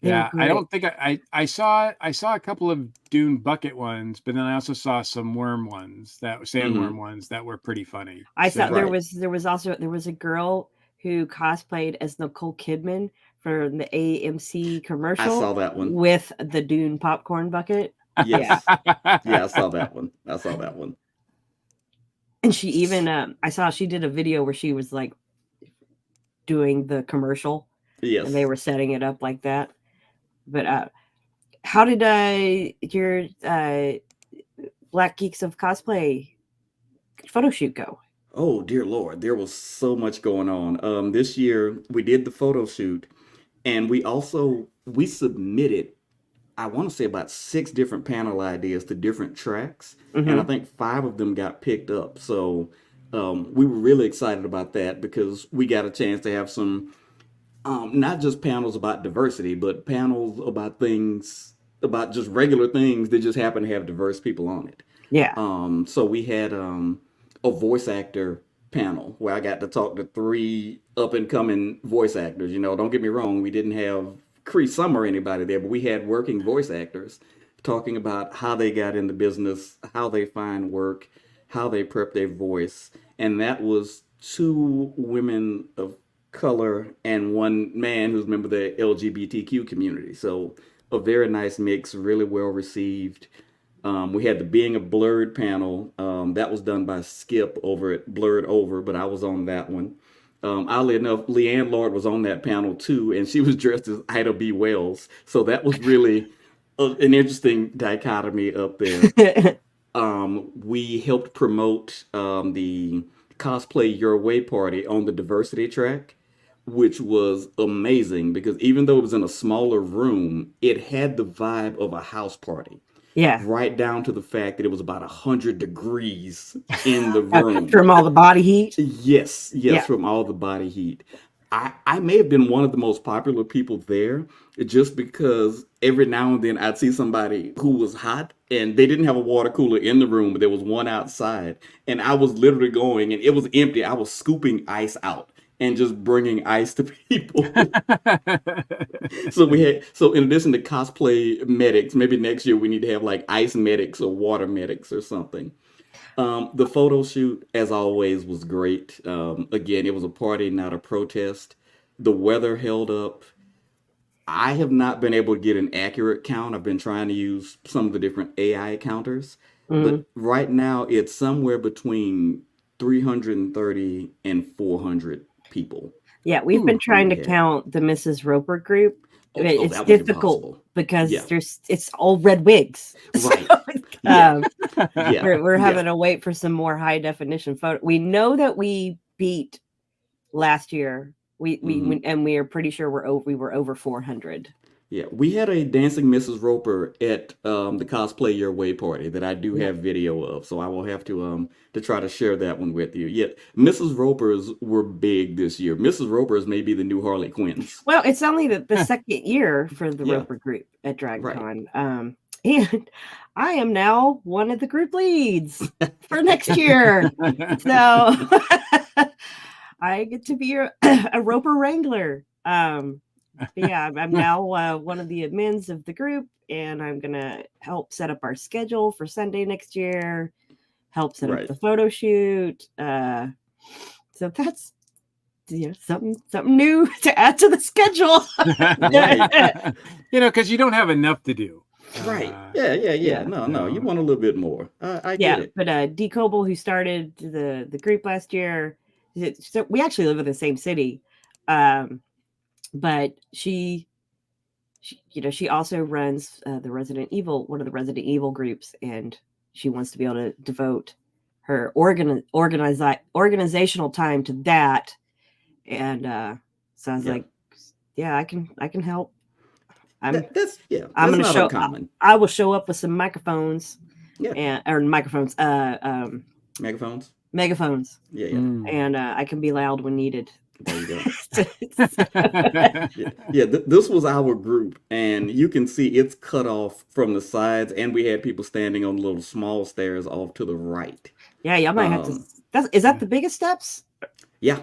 They were Yeah, I great. don't think I saw a couple of Dune bucket ones, but then I also saw some worm ones sandworm ones that were pretty funny. I saw So there Right. was a girl who cosplayed as Nicole Kidman for the AMC I commercial saw that one. with the Dune popcorn bucket. Yes. Yeah, I saw that one. I saw that one. And she even I saw she did a video where she was like doing the commercial and they Yes. were setting it up like that. But how did your Black Geeks of Cosplay photo shoot go? Oh, dear Lord, there was so much going on. This year we did the photo shoot, and we submitted, I want to say about 6 different panel ideas to different tracks, and I Hmm. think 5 of them got picked up. So we were really excited about that because we got a chance to have some not just panels about diversity, but panels about things about just regular things that just happen to have diverse people on it. Yeah. So we had a voice actor panel where I got to talk to 3 up and coming voice actors. Don't get me wrong, we didn't have Cree Summer or anybody there, but we had working voice actors talking about how they got in the business, how they find work, how they prep their voice. And that was 2 women of color and 1 man who's a member of the LGBTQ community. So a very nice mix, really well received. We had the Being a Blurred panel. That was done by Skip over at Blurred Over, but I was on that one. Oddly enough, Leanne Lord was on that panel too, and she was dressed as Ida B. Wells. So that was really an interesting dichotomy up there. We helped promote the Cosplay Your Way party on the diversity track. which was amazing because even though it was in a smaller room, it had the vibe of a house party, Yeah. right down to the fact that it was about 100 degrees in the room. From all the body heat. Yes, Yeah. from all the body heat. I may have been one of the most popular people there just because every now and then I'd see somebody who was hot and they didn't have a water cooler in the room, but there was one outside. And I was literally going and it was empty. I was scooping ice out and just bringing ice to people. So in addition to cosplay medics, maybe next year we need to have like ice medics or water medics or something. The photo shoot, as always, was great. Again, it was a party, not a protest. The weather held up. I have not been able to get an accurate count. I've been trying to use some of the different AI counters, but right now it's somewhere between 330 and 400 people. Yeah, we've been trying to Yeah. count the Mrs. Roper group. It's that was difficult impossible. because Yeah. it's all red wigs. Right. So, Yeah. Yeah. we're Yeah. having to wait for some more high definition photo. We know that we beat last year. And we are pretty sure we were over 400. Yeah, we had a dancing Mrs. Roper at the Cosplay Your Way party that I do have video of, so I will have to try to share that one with you. Yeah, Mrs. Ropers were big this year. Mrs. Ropers may be the new Harley Quinns. Well, it's only the second year for the Yeah. Roper group at Right. DragonCon. And I am now one of the group leads for next year. So I get to be a Roper Wrangler. Yeah, I'm now one of the admins of the group, and I'm gonna help set up our schedule for Sunday next year, help set up Right. the photo shoot. So that's something new to add to the schedule. Right. Because you don't have enough to do. Right. Uh, Yeah. No, you want a little bit more. I get it. But D. Coble, who started the group last year, so we actually live in the same city, but she also runs one of the Resident Evil groups, and she wants to be able to devote her organizational time to that. And so I was like, yeah, I can help. That's I'm gonna not show. uncommon. I will show up with some microphones, Yeah. megaphones, Megaphones. Yeah. mm. and I can be loud when needed. There you go. This was our group, and you can see it's cut off from the sides, and we had people standing on little small stairs off to the right. Yeah, y'all might have to. Is that the biggest steps? Yeah,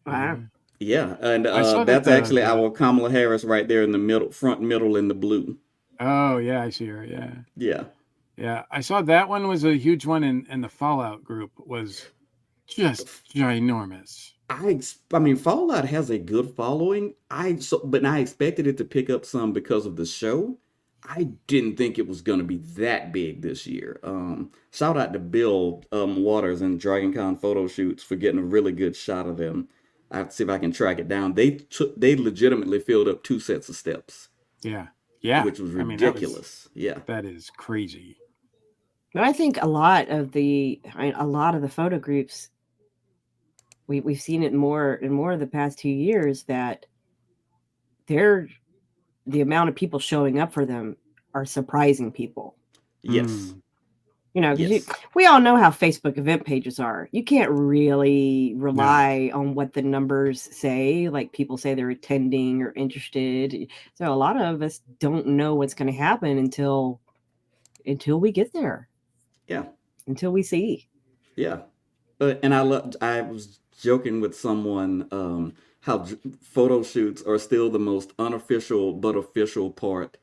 Wow. yeah, and I saw that's that, actually our Kamala Harris right there in the middle, front middle in the blue. Oh, yeah, I see her. Yeah. Yeah, Yeah. I saw that one was a huge one, and the Fallout group was just ginormous. I mean, Fallout has a good following. But I expected it to pick up some because of the show. I didn't think it was going to be that big this year. Shout out to Bill Waters and DragonCon photo shoots for getting a really good shot of them. I have to see if I can track it down. They legitimately filled up 2 sets of steps, Yeah. Yeah. which was I mean, that was- ridiculous. Yeah, that is crazy. But I think a lot of the photo groups, we've seen it more and more the past 2 years, that the amount of people showing up for them are surprising people. yes, Mm. 'Cause yes, we all know how Facebook event pages are. You can't really rely on what the numbers say. Like, people say they're attending or interested. So a lot of us don't know what's going to happen until we get there, yeah. until we see. Yeah, and I was joking with someone how photo shoots are still the most unofficial but official part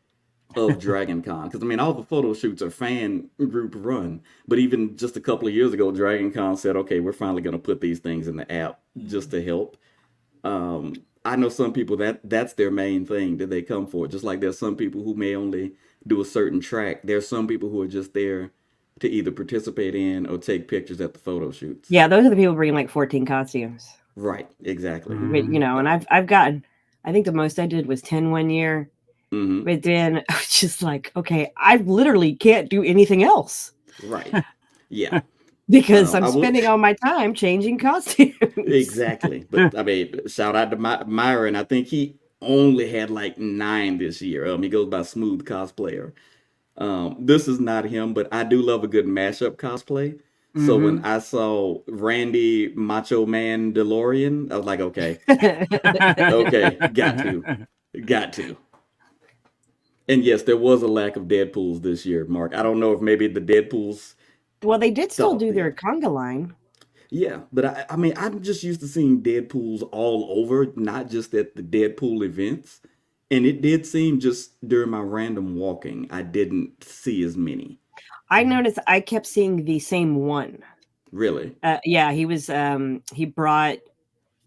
of DragonCon. Because I mean, all the photo shoots are fan group run, but even just a couple of years ago, DragonCon said, "Okay, we're finally going to put these things in the app just to help." I know some people that's their main thing that they come for. Just like there's some people who may only do a certain track. There's some people who are just there to either participate in or take pictures at the photo shoots. Yeah, those are the people bringing like 14 costumes. Right, exactly. Mhm. But, and I've gotten, I think the most I did was 10 one year. Hmm. But then I was just like, okay, I literally can't do anything else. Right. Yeah. Because I'm I will spending all my time changing costumes. exactly. But I mean, shout out to Myron. I think he only had like 9 this year. He goes by Smooth Cosplayer. This is not him, but I do love a good mashup cosplay. So when Mm-hmm. I saw Randy Macho Man DeLorean, I was like, okay, okay, got to. And yes, there was a lack of Deadpools this year, Mark. I don't know if maybe the Deadpools Well, they did still thought do their they, conga line. yeah, but I mean, I'm just used to seeing Deadpools all over, not just at the Deadpool events. And it did seem just during my random walking, I didn't see as many. I noticed I kept seeing the same one. Really? Yeah, he was he brought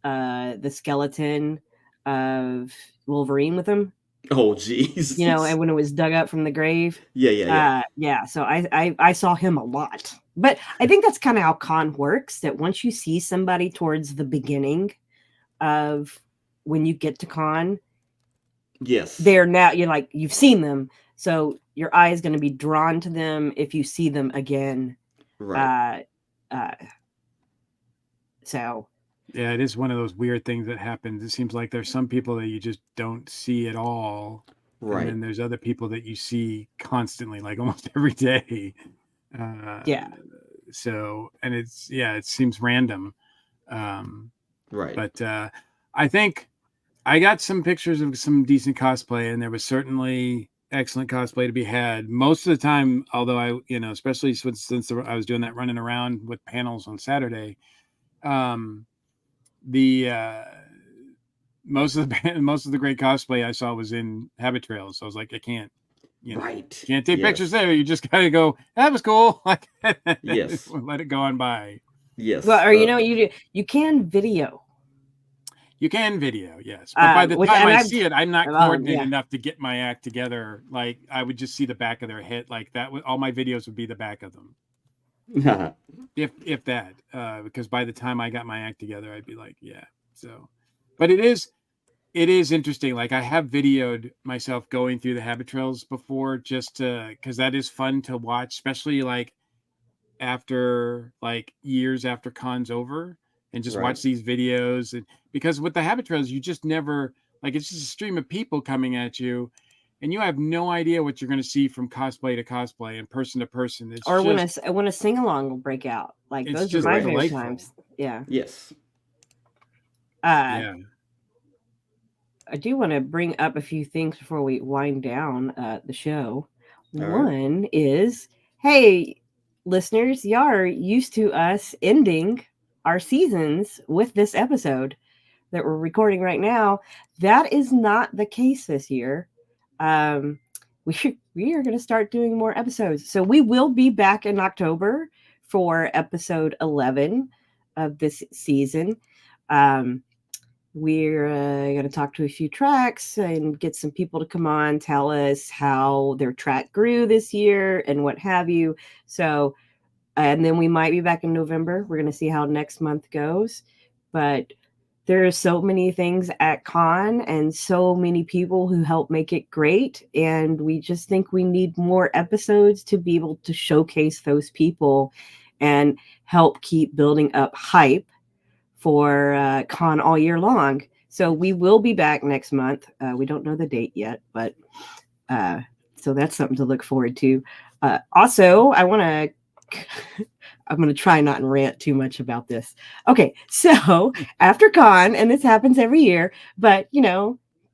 the skeleton of Wolverine with him, Oh, and Jesus. when it was dug up from the grave. Yeah, yeah, yeah. Yeah, so I saw him a lot. But I think that's kind of how con works, that once you see somebody towards the beginning of when you get to con, Yes. they're now you've seen them, so your eye is going to be drawn to them if you see them again. Right. Uh, so Yeah, it is one of those weird things that happens. It seems like there's some people that you just don't see at all, and Right. then there's other people that you see constantly, like almost every day. Yeah. So, and it seems random. Right. But I think I got some pictures of some decent cosplay, and there was certainly excellent cosplay to be had. Most of the time, although especially since I was doing that running around with panels on Saturday, the most of the great cosplay I saw was in Habit Trails. So I was like, I can't, Right. can't take Yes. pictures there. You just gotta go. That was cool. Like, Yes. let it go on by. Yes. well, or you can video. You can video, yes, but by the Which- time and I I've- see it, I'm not coordinated yeah. enough to get my act together. Like I would just see the back of their head, like that. All my videos would be the back of them, if that. Because by the time I got my act together, I'd be like, yeah. So, but it is interesting. Like I have videoed myself going through the habit trails before, just because that is fun to watch, especially like after like years after con's over, and just Right. watch these videos. And because with the habit trails, you just never, like, it's just a stream of people coming at you, and you have no idea what you're going to see from cosplay to cosplay and person to person. It's Or just, when a sing along will break out. Like it's those are just my favorite delightful. times. Yeah. Yes. Yeah. I do want to bring up a few things before we wind down the show. All right. One is, hey, listeners, y'all are used to us ending our seasons with this episode that we're recording right now. That is not the case this year. We are going to start doing more episodes. So we will be back in October for episode 11 of this season. We're going to talk to a few tracks and get some people to come on, tell us how their track grew this year and what have you. So, and then we might be back in November. We're going to see how next month goes. But there are so many things at con and so many people who help make it great. And we just think we need more episodes to be able to showcase those people and help keep building up hype for con all year long. So we will be back next month. We don't know the date yet, but so that's something to look forward to. Also, I'm going to try not and rant too much about this. Okay, so after con, and this happens every year, but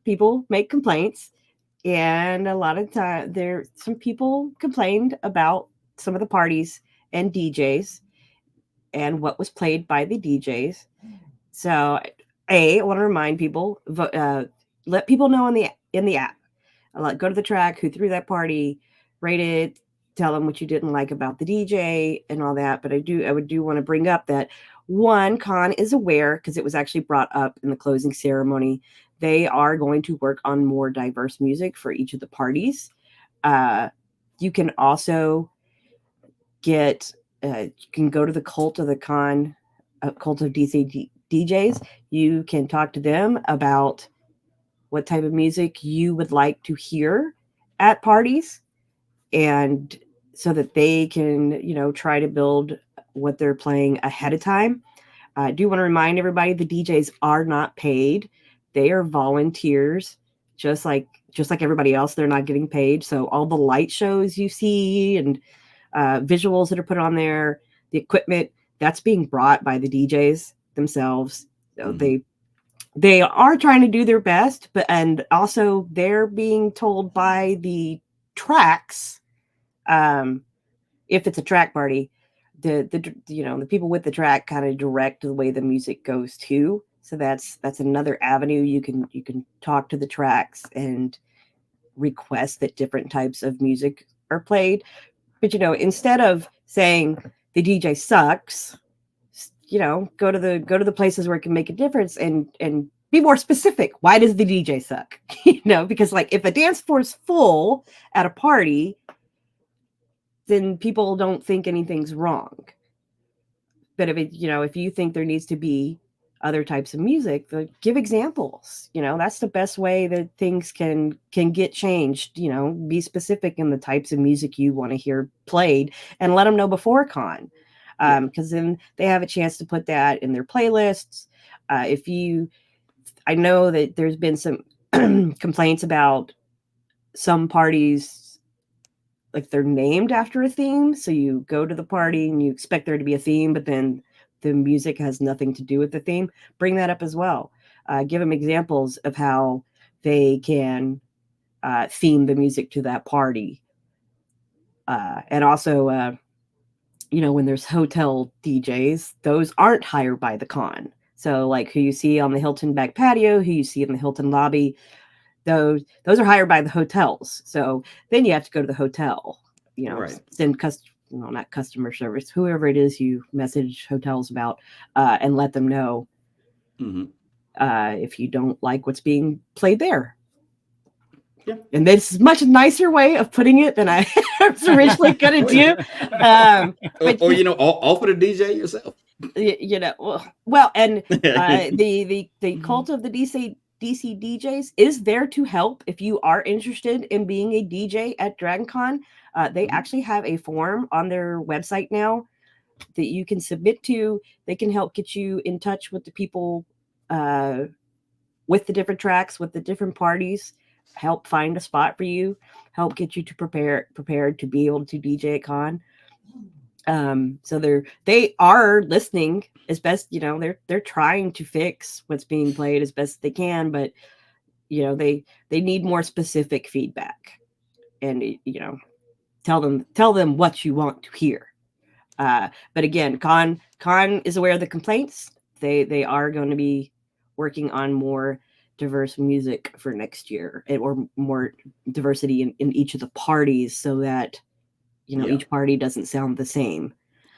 people make complaints, and a lot of time some people complained about some of the parties and DJs and what was played by the DJs. So, I want to remind people, let people know in the app. Go to the track, who threw that party, rate it, tell them what you didn't like about the DJ and all that. But I would want to bring up that one, con is aware, because it was actually brought up in the closing ceremony. They are going to work on more diverse music for each of the parties. You can also you can go to the Cult of the Con, Cult of DC DJs. You can talk to them about what type of music you would like to hear at parties, and so that they can, try to build what they're playing ahead of time. I do want to remind everybody the DJs are not paid. They are volunteers, just like everybody else. They're not getting paid. So all the light shows you see and visuals that are put on there, the equipment, that's being brought by the DJs themselves. So they are trying to do their best, and also they're being told by the tracks, if it's a track party, the people with the track kind of direct the way the music goes too. So that's another avenue. You can talk to the tracks and request that different types of music are played. But instead of saying the DJ sucks, go to the places where it can make a difference and be more specific. Why does the DJ suck? Because like if a dance floor is full at a party, then people don't think anything's wrong. But if you think there needs to be other types of music, give examples. That's the best way that things can get changed. Be specific in the types of music you want to hear played and let them know before con. Because then they have a chance to put that in their playlists. I know that there's been some complaints about some parties, like they're named after a theme. So you go to the party and you expect there to be a theme, but then the music has nothing to do with the theme. Bring that up as well. Give them examples of how they can theme the music to that party. And also, when there's hotel DJs, those aren't hired by the con. So like who you see on the Hilton back patio, who you see in the Hilton lobby, those are hired by the hotels. So then you have to go to the hotel, Right. send not customer service, whoever it is you message hotels about, and let them know if you don't like what's being played there. Yeah. And this is a much nicer way of putting it than I was originally going to do. Offer the DJ yourself. Well, and the cult of the DC DJs is there to help if you are interested in being a DJ at DragonCon. They actually have a form on their website now that you can submit to. They can help get you in touch with the people with the different tracks, with the different parties, help find a spot for you, help get you to prepared to be able to DJ at con. So they are listening as best, they're trying to fix what's being played as best they can, but they need more specific feedback and tell them what you want to hear. But again, con is aware of the complaints. They are going to be working on more diverse music for next year, or more diversity in each of the parties, so that each party doesn't sound the same.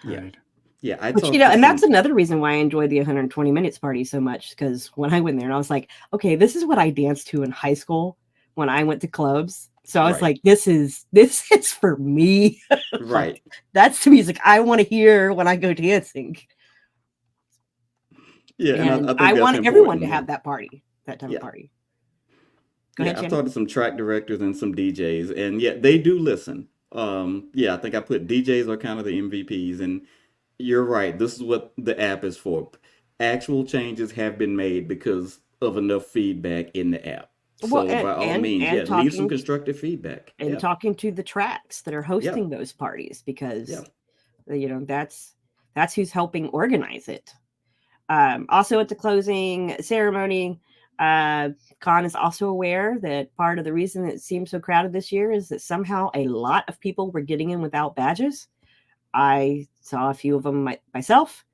Right. Yeah. And that's another reason why I enjoyed the 120 minutes party so much, because when I went there and I was like, okay, this is what I danced to in high school when I went to clubs. So I was like, this is for me. Right. Like, that's the music I want to hear when I go dancing. Yeah. And I want everyone to have that party, that type of party. Go ahead, I've talked to some track directors and some DJs, and they do listen. I think I put DJs are kind of the MVPs, and you're right. This is what the app is for. Actual changes have been made because of enough feedback in the app. So by all means, leave some constructive feedback. And talking to the tracks that are hosting those parties, because that's who's helping organize it. Also at the closing ceremony, Con is also aware that part of the reason it seems so crowded this year is that somehow a lot of people were getting in without badges. I saw a few of them myself.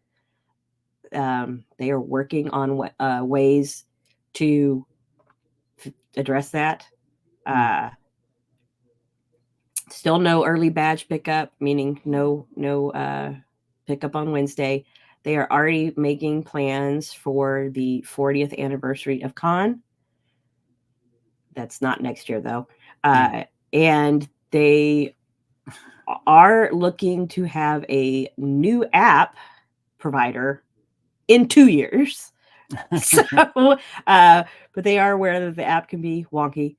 They are working on ways to address that. Still no early badge pickup, meaning no pickup on Wednesday. They are already making plans for the 40th anniversary of Con. That's not next year, though. And they are looking to have a new app provider in 2 years. But they are aware that the app can be wonky,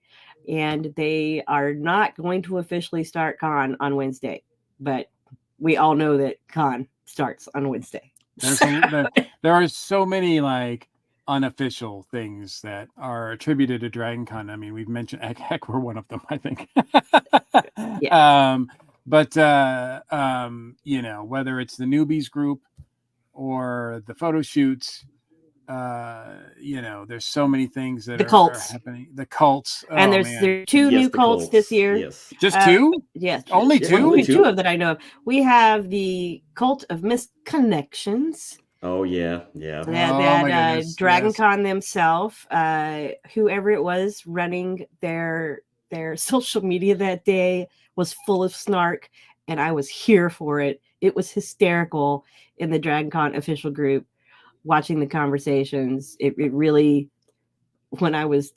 and they are not going to officially start Con on Wednesday. But we all know that Con starts on Wednesday. There are so many like unofficial things that are attributed to Dragon Con. I mean, we've mentioned heck, we're one of them, I think. But you know, whether it's the newbies group or the photo shoots, you know, there's so many things that are happening. The cults, and there are two new cults this year. Yes, just two. Yes, only just- two. Only two of that I know of. We have the Cult of Misconnections. Oh yeah. Dragon Con themselves, whoever it was running their social media that day was full of snark, and I was here for it. It was hysterical in the Dragon Con official group, watching the conversations. It really, when I was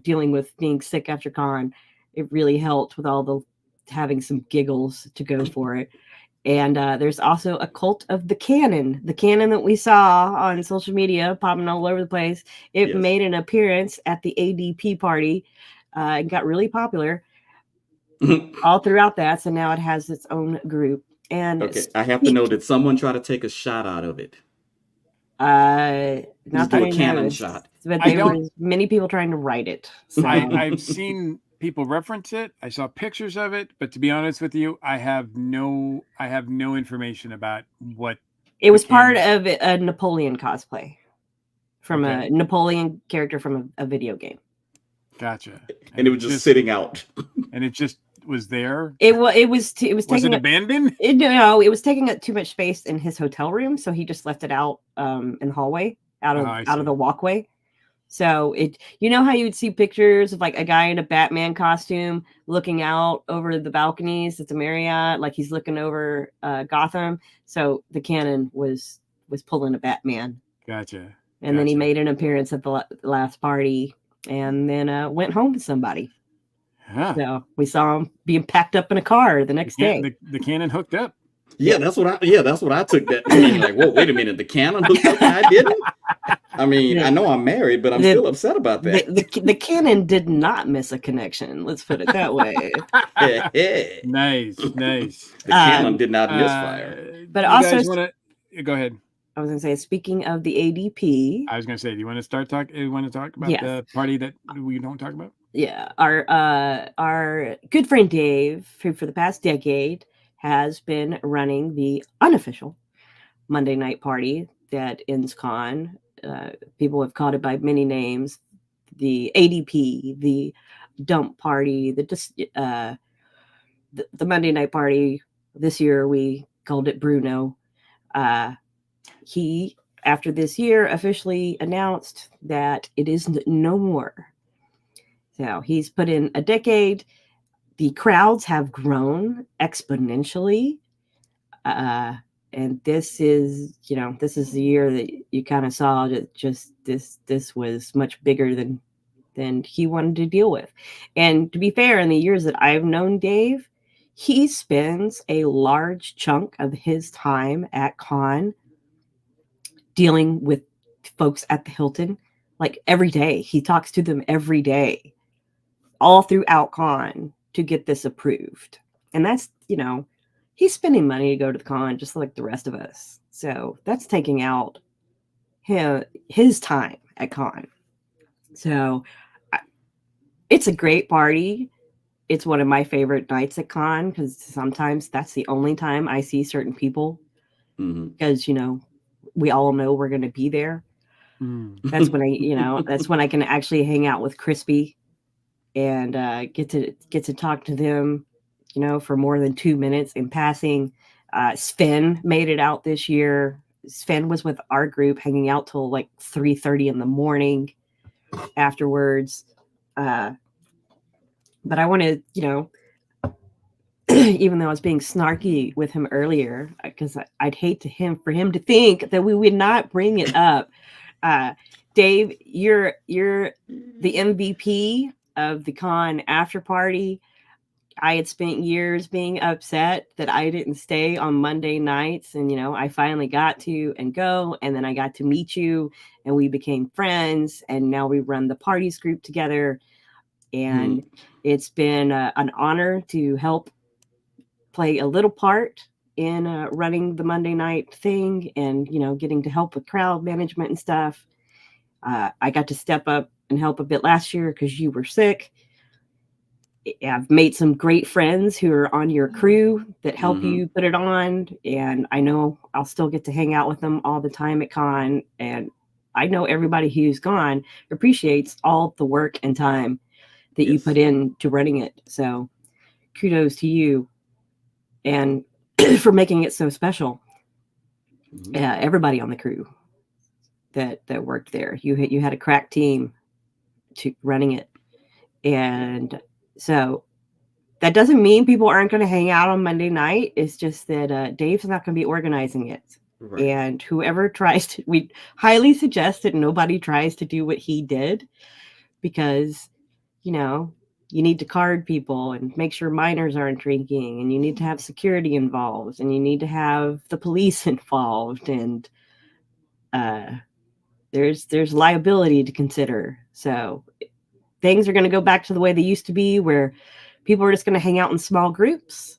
dealing with being sick after con, it really helped with all the having some giggles to go for it. And there's also a Cult of the Cannon that we saw on social media popping all over the place. It made an appearance at the ADP party and got really popular all throughout that. So now it has its own group. And okay, I have to know, did someone try to take a shot out of it? Not do a cannon shot. But there were many people trying to write it. So. I've seen people reference it. I saw pictures of it, but to be honest with you, I have no information about what it was. Part of a Napoleon cosplay from a Napoleon character from a video game. Gotcha. And it was just sitting out. And it just was there. It was. Was it abandoned? No, it was taking up too much space in his hotel room, so he just left it out in the hallway, out of the walkway. So you know how you would see pictures of like a guy in a Batman costume looking out over the balconies at the Marriott, like he's looking over Gotham. So the Cannon was pulling a Batman. Gotcha. And then he made an appearance at the last party, and then went home with somebody. Huh. So we saw him being packed up in a car the next day. The Cannon hooked up. Yeah, that's what I took that to mean. Like, whoa, wait a minute, the Cannon hooked up and I didn't? I mean, I know I'm married, but I'm still upset about that. The Cannon did not miss a connection. Let's put it that way. Nice. The Cannon did not misfire. But also, go ahead. I was going to say, speaking of the ADP, I was going to say, do you want to talk about the party that we don't talk about? Yeah, our good friend Dave, who for the past decade has been running the unofficial Monday night party that ends con. People have called it by many names: the ADP, the dump party, the Monday night party. This year we called it Bruno. He, after this year, officially announced that it is no more. So he's put in a decade. The crowds have grown exponentially. And this is the year that you kind of saw that just this was much bigger than he wanted to deal with. And to be fair, in the years that I've known Dave, he spends a large chunk of his time at con dealing with folks at the Hilton, like every day. He talks to them every day, all throughout con, to get this approved. And that's, he's spending money to go to the con just like the rest of us. So that's taking out his time at con. So it's a great party. It's one of my favorite nights at con because sometimes that's the only time I see certain people because, we all know we're going to be there. That's when that's when I can actually hang out with Crispy and get to talk to them, for more than 2 minutes in passing. Sven made it out this year. Sven was with our group hanging out till like 3:30 in the morning afterwards. But I want to, even though I was being snarky with him earlier, because I'd hate for him to think that we would not bring it up. Dave, you're the MVP of the con after party. I had spent years being upset that I didn't stay on Monday nights, and I finally got to and go, and then I got to meet you, and we became friends, and now we run the parties group together, and it's been an honor to help play a little part in running the Monday night thing and, getting to help with crowd management and stuff. I got to step up and help a bit last year because you were sick. I've made some great friends who are on your crew that help you put it on. And I know I'll still get to hang out with them all the time at con. And I know everybody who's gone appreciates all the work and time that you put into running it. So kudos to you and for making it so special. Everybody on the crew that worked there, you had a crack team to running it. And so that doesn't mean people aren't going to hang out on Monday night. It's just that Dave's not going to be organizing it. Right. And whoever tries to, we highly suggest that nobody tries to do what he did, because, you need to card people and make sure minors aren't drinking, and you need to have security involved, and you need to have the police involved, and there's liability to consider. So things are going to go back to the way they used to be, where people are just going to hang out in small groups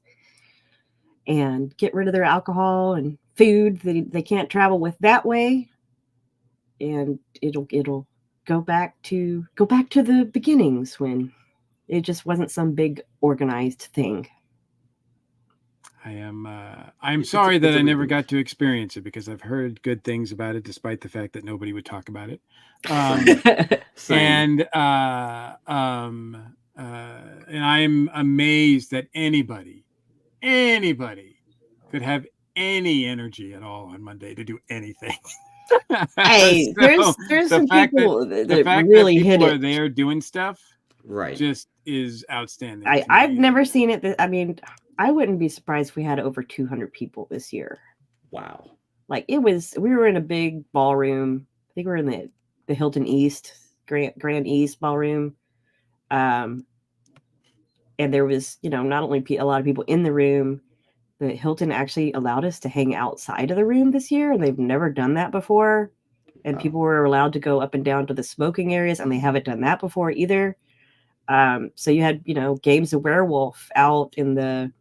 and get rid of their alcohol and food that they can't travel with that way. And it'll go back to the beginnings when it just wasn't some big organized thing. I'm sorry that I never got to experience it, because I've heard good things about it, despite the fact that nobody would talk about it. And I'm amazed that anybody could have any energy at all on Monday to do anything. Hey, So there's the some fact people the that fact really that hit people are it. there doing stuff, Right. just is outstanding. I've never seen it. I mean, I wouldn't be surprised if we had over 200 people this year. Wow. Like we were in a big ballroom. I think we were in the Hilton East, Grand East ballroom. And there was, not only a lot of people in the room, the Hilton actually allowed us to hang outside of the room this year, and they've never done that before. And people were allowed to go up and down to the smoking areas, and they haven't done that before either. So you had, games of werewolf out in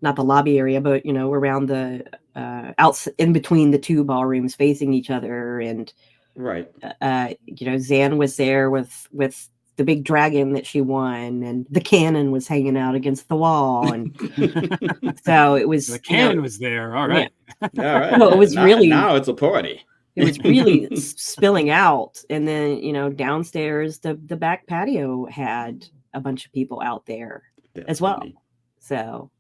not the lobby area, but, around the out in between the two ballrooms facing each other. And, right. Zan was there with the big dragon that she won, and the cannon was hanging out against the wall. And so it was, the cannon was there. All right. Yeah. All right. No, it was now it's a party. It was really spilling out. And then, downstairs, the back patio had a bunch of people out there as well. Funny. So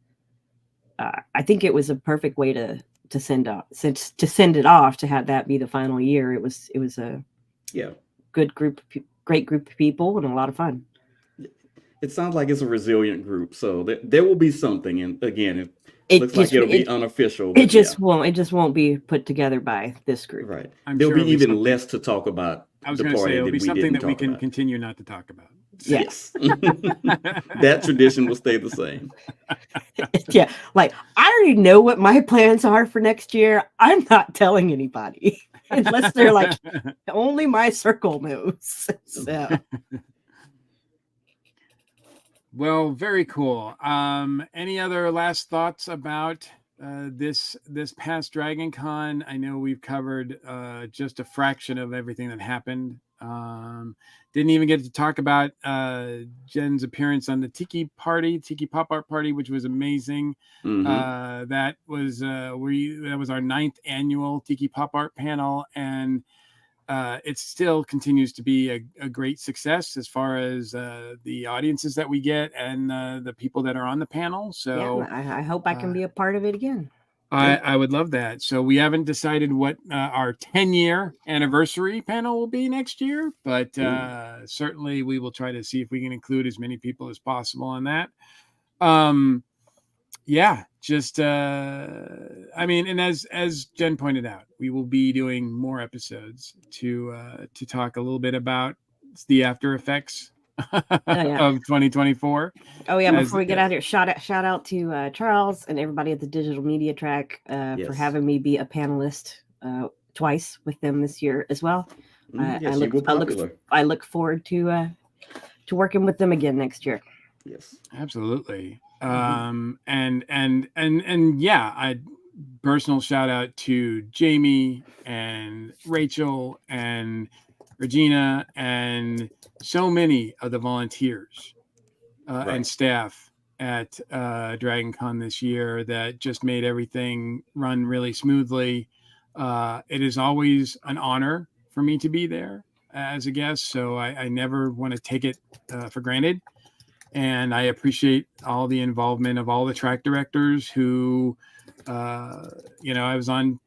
I think it was a perfect way to send it off, to have that be the final year. It was a good great group of people and a lot of fun. It sounds like it's a resilient group, so there will be something. And again, it looks like it'll be unofficial. It just won't be put together by this group. Right. I'm There'll sure be even less to talk about. I was going to say it'll be something that we can continue not to talk about. Yes. That tradition will stay the same. Yeah. Like, I already know what my plans are for next year. I'm not telling anybody unless they're like, only my circle knows. So. Well, very cool. Any other last thoughts about this past Dragon Con? I know we've covered just a fraction of everything that happened. Didn't even get to talk about Jen's appearance on the Tiki Pop Art Party, which was amazing. Mm-hmm. That was our 9th annual Tiki Pop Art panel, and it still continues to be a great success as far as the audiences that we get and the people that are on the panel. So yeah, I hope I can be a part of it again. I would love that. So we haven't decided what our 10-year anniversary panel will be next year, but certainly we will try to see if we can include as many people as possible on that. And as Jen pointed out, we will be doing more episodes to talk a little bit about the after effects of 2024. Oh yeah, before we get out of here, shout out to Charles and everybody at the Digital Media Track for having me be a panelist twice with them this year as well. I look forward to working with them again next year. Yes, absolutely. And yeah, I personal shout out to Jamie and Rachel and Regina and so many of the volunteers and Right. staff at Dragon Con this year that just made everything run really smoothly. It is always an honor for me to be there as a guest, so I never want to take it for granted. And I appreciate all the involvement of all the track directors who, I was on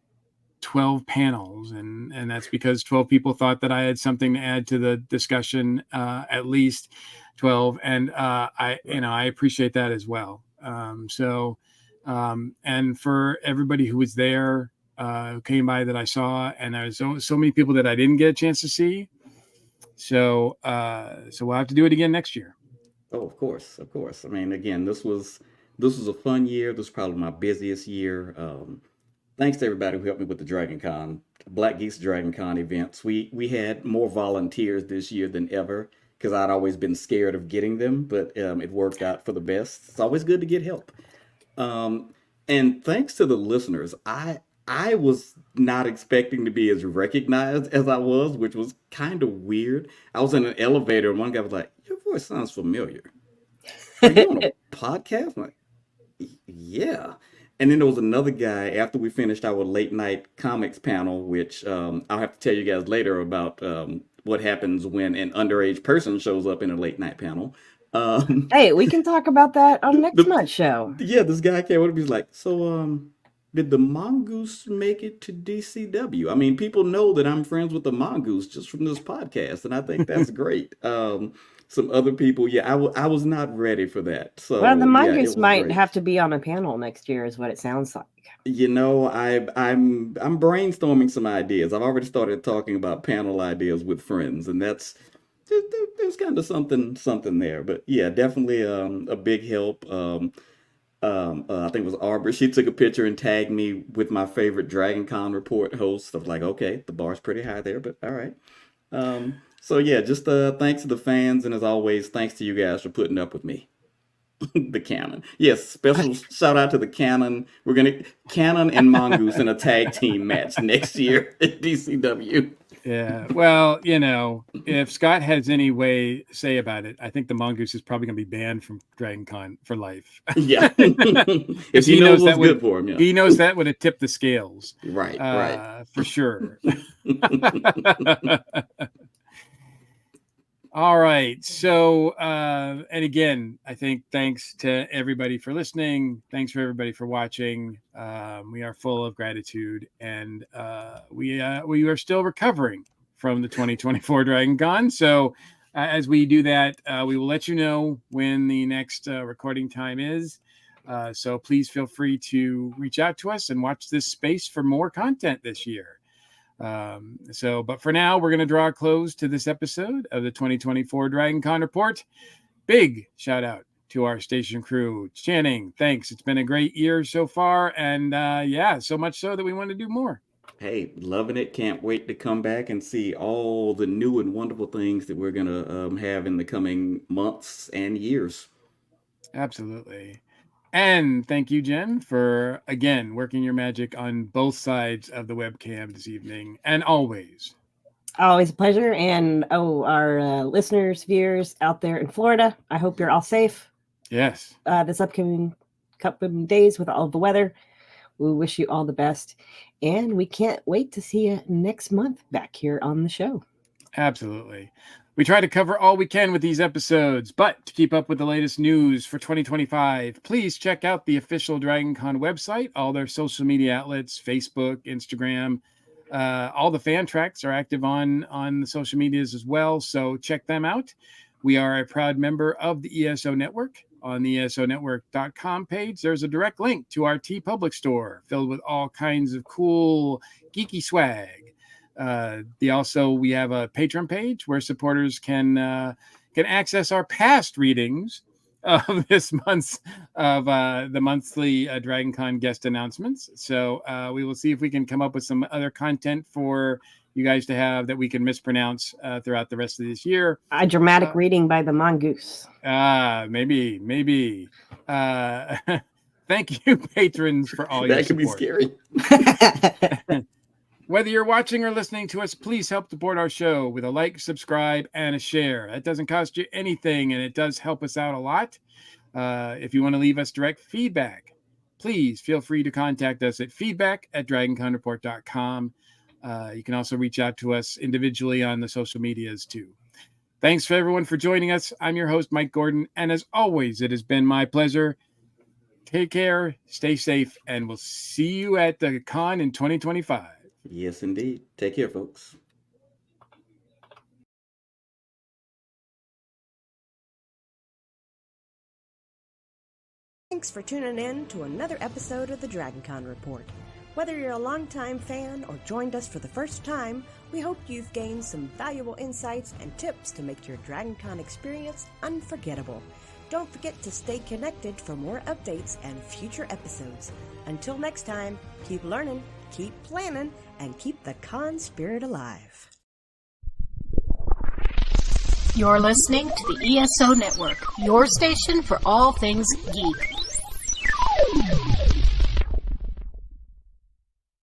12 panels, and that's because 12 people thought that I had something to add to the discussion, at least 12. And I appreciate that as well. And for everybody who was there, who came by that I saw, and there's so many people that I didn't get a chance to see. So we'll have to do it again next year. Oh, of course, of course. I mean, again, this was a fun year. This was probably my busiest year. Thanks to everybody who helped me with the Dragon Con, Black Geese Dragon Con events. We had more volunteers this year than ever because I'd always been scared of getting them, but it worked out for the best. It's always good to get help. And thanks to the listeners, I was not expecting to be as recognized as I was, which was kind of weird. I was in an elevator and one guy was like, "Your voice sounds familiar. Are you on a podcast?" I'm like, yeah. And then there was another guy after we finished our late night comics panel, which I'll have to tell you guys later about what happens when an underage person shows up in a late night panel. Hey, we can talk about that on next the- month's show. Yeah, this guy came up and he's like, "So, did the Mongoose make it to DCW?" I mean, people know that I'm friends with the Mongoose just from this podcast, and I think that's great. Some other people, yeah, I was not ready for that. So, Well, the yeah, it Mongoose was might great. have to be on a panel next year, is what it sounds like. I'm brainstorming some ideas. I've already started talking about panel ideas with friends, and there's kind of something there. But yeah, definitely a big help. I think it was Arbor. She took a picture and tagged me with my favorite Dragon Con report host. I was like, okay, the bar's pretty high there, but all right. So yeah, just thanks to the fans, and as always, thanks to you guys for putting up with me. The Canon. Yes, special shout out to the Canon. We're gonna Canon and Mongoose in a tag team match next year at DCW. Yeah. Well, if Scott has any way to say about it, I think the Mongoose is probably going to be banned from Dragon Con for life. Yeah. If he knows what's good for him, yeah. He knows that would have tipped the scales. Right, right. For sure. All right. So, and again, I think thanks to everybody for listening. Thanks for everybody for watching. We are full of gratitude, and we are still recovering from the 2024 Dragon Con. So, as we do that, we will let you know when the next recording time is. So please feel free to reach out to us and watch this space for more content this year. But for now, we're going to draw a close to this episode of the 2024 Dragon Con Report. Big shout out to our station crew. Channing, thanks. It's been a great year so far. And so much so that we want to do more. Hey, loving it. Can't wait to come back and see all the new and wonderful things that we're going to have in the coming months and years. Absolutely. And thank you, Jen, for, again, working your magic on both sides of the webcam this evening, and always. Always a pleasure. And, our listeners, viewers out there in Florida, I hope you're all safe. Yes. This upcoming couple of days with all of the weather. We wish you all the best. And we can't wait to see you next month back here on the show. Absolutely. We try to cover all we can with these episodes, but to keep up with the latest news for 2025, please check out the official Dragon Con website, all their social media outlets, Facebook, Instagram. All the fan tracks are active on the social medias as well, so check them out. We are a proud member of the ESO Network. On the esonetwork.com page, there's a direct link to our TeePublic store filled with all kinds of cool, geeky swag. We have a Patreon page where supporters can access our past readings of this month's of the monthly Dragon Con guest announcements. So we will see if we can come up with some other content for you guys to have that we can mispronounce throughout the rest of this year. A dramatic reading by the mongoose. Maybe. Thank you, patrons, for all your That could support. be scary. Whether you're watching or listening to us, please help support our show with a like, subscribe, and a share. That doesn't cost you anything, and it does help us out a lot. If you want to leave us direct feedback, please feel free to contact us at feedback@DragonConReport.com. You can also reach out to us individually on the social medias, too. Thanks for everyone for joining us. I'm your host, Mike Gordon, and as always, it has been my pleasure. Take care, stay safe, and we'll see you at the con in 2025. Yes, indeed. Take care, folks. Thanks for tuning in to another episode of the DragonCon Report. Whether you're a longtime fan or joined us for the first time, we hope you've gained some valuable insights and tips to make your DragonCon experience unforgettable. Don't forget to stay connected for more updates and future episodes. Until next time, keep learning, keep planning, and keep the con spirit alive. You're listening to the ESO Network, your station for all things geek.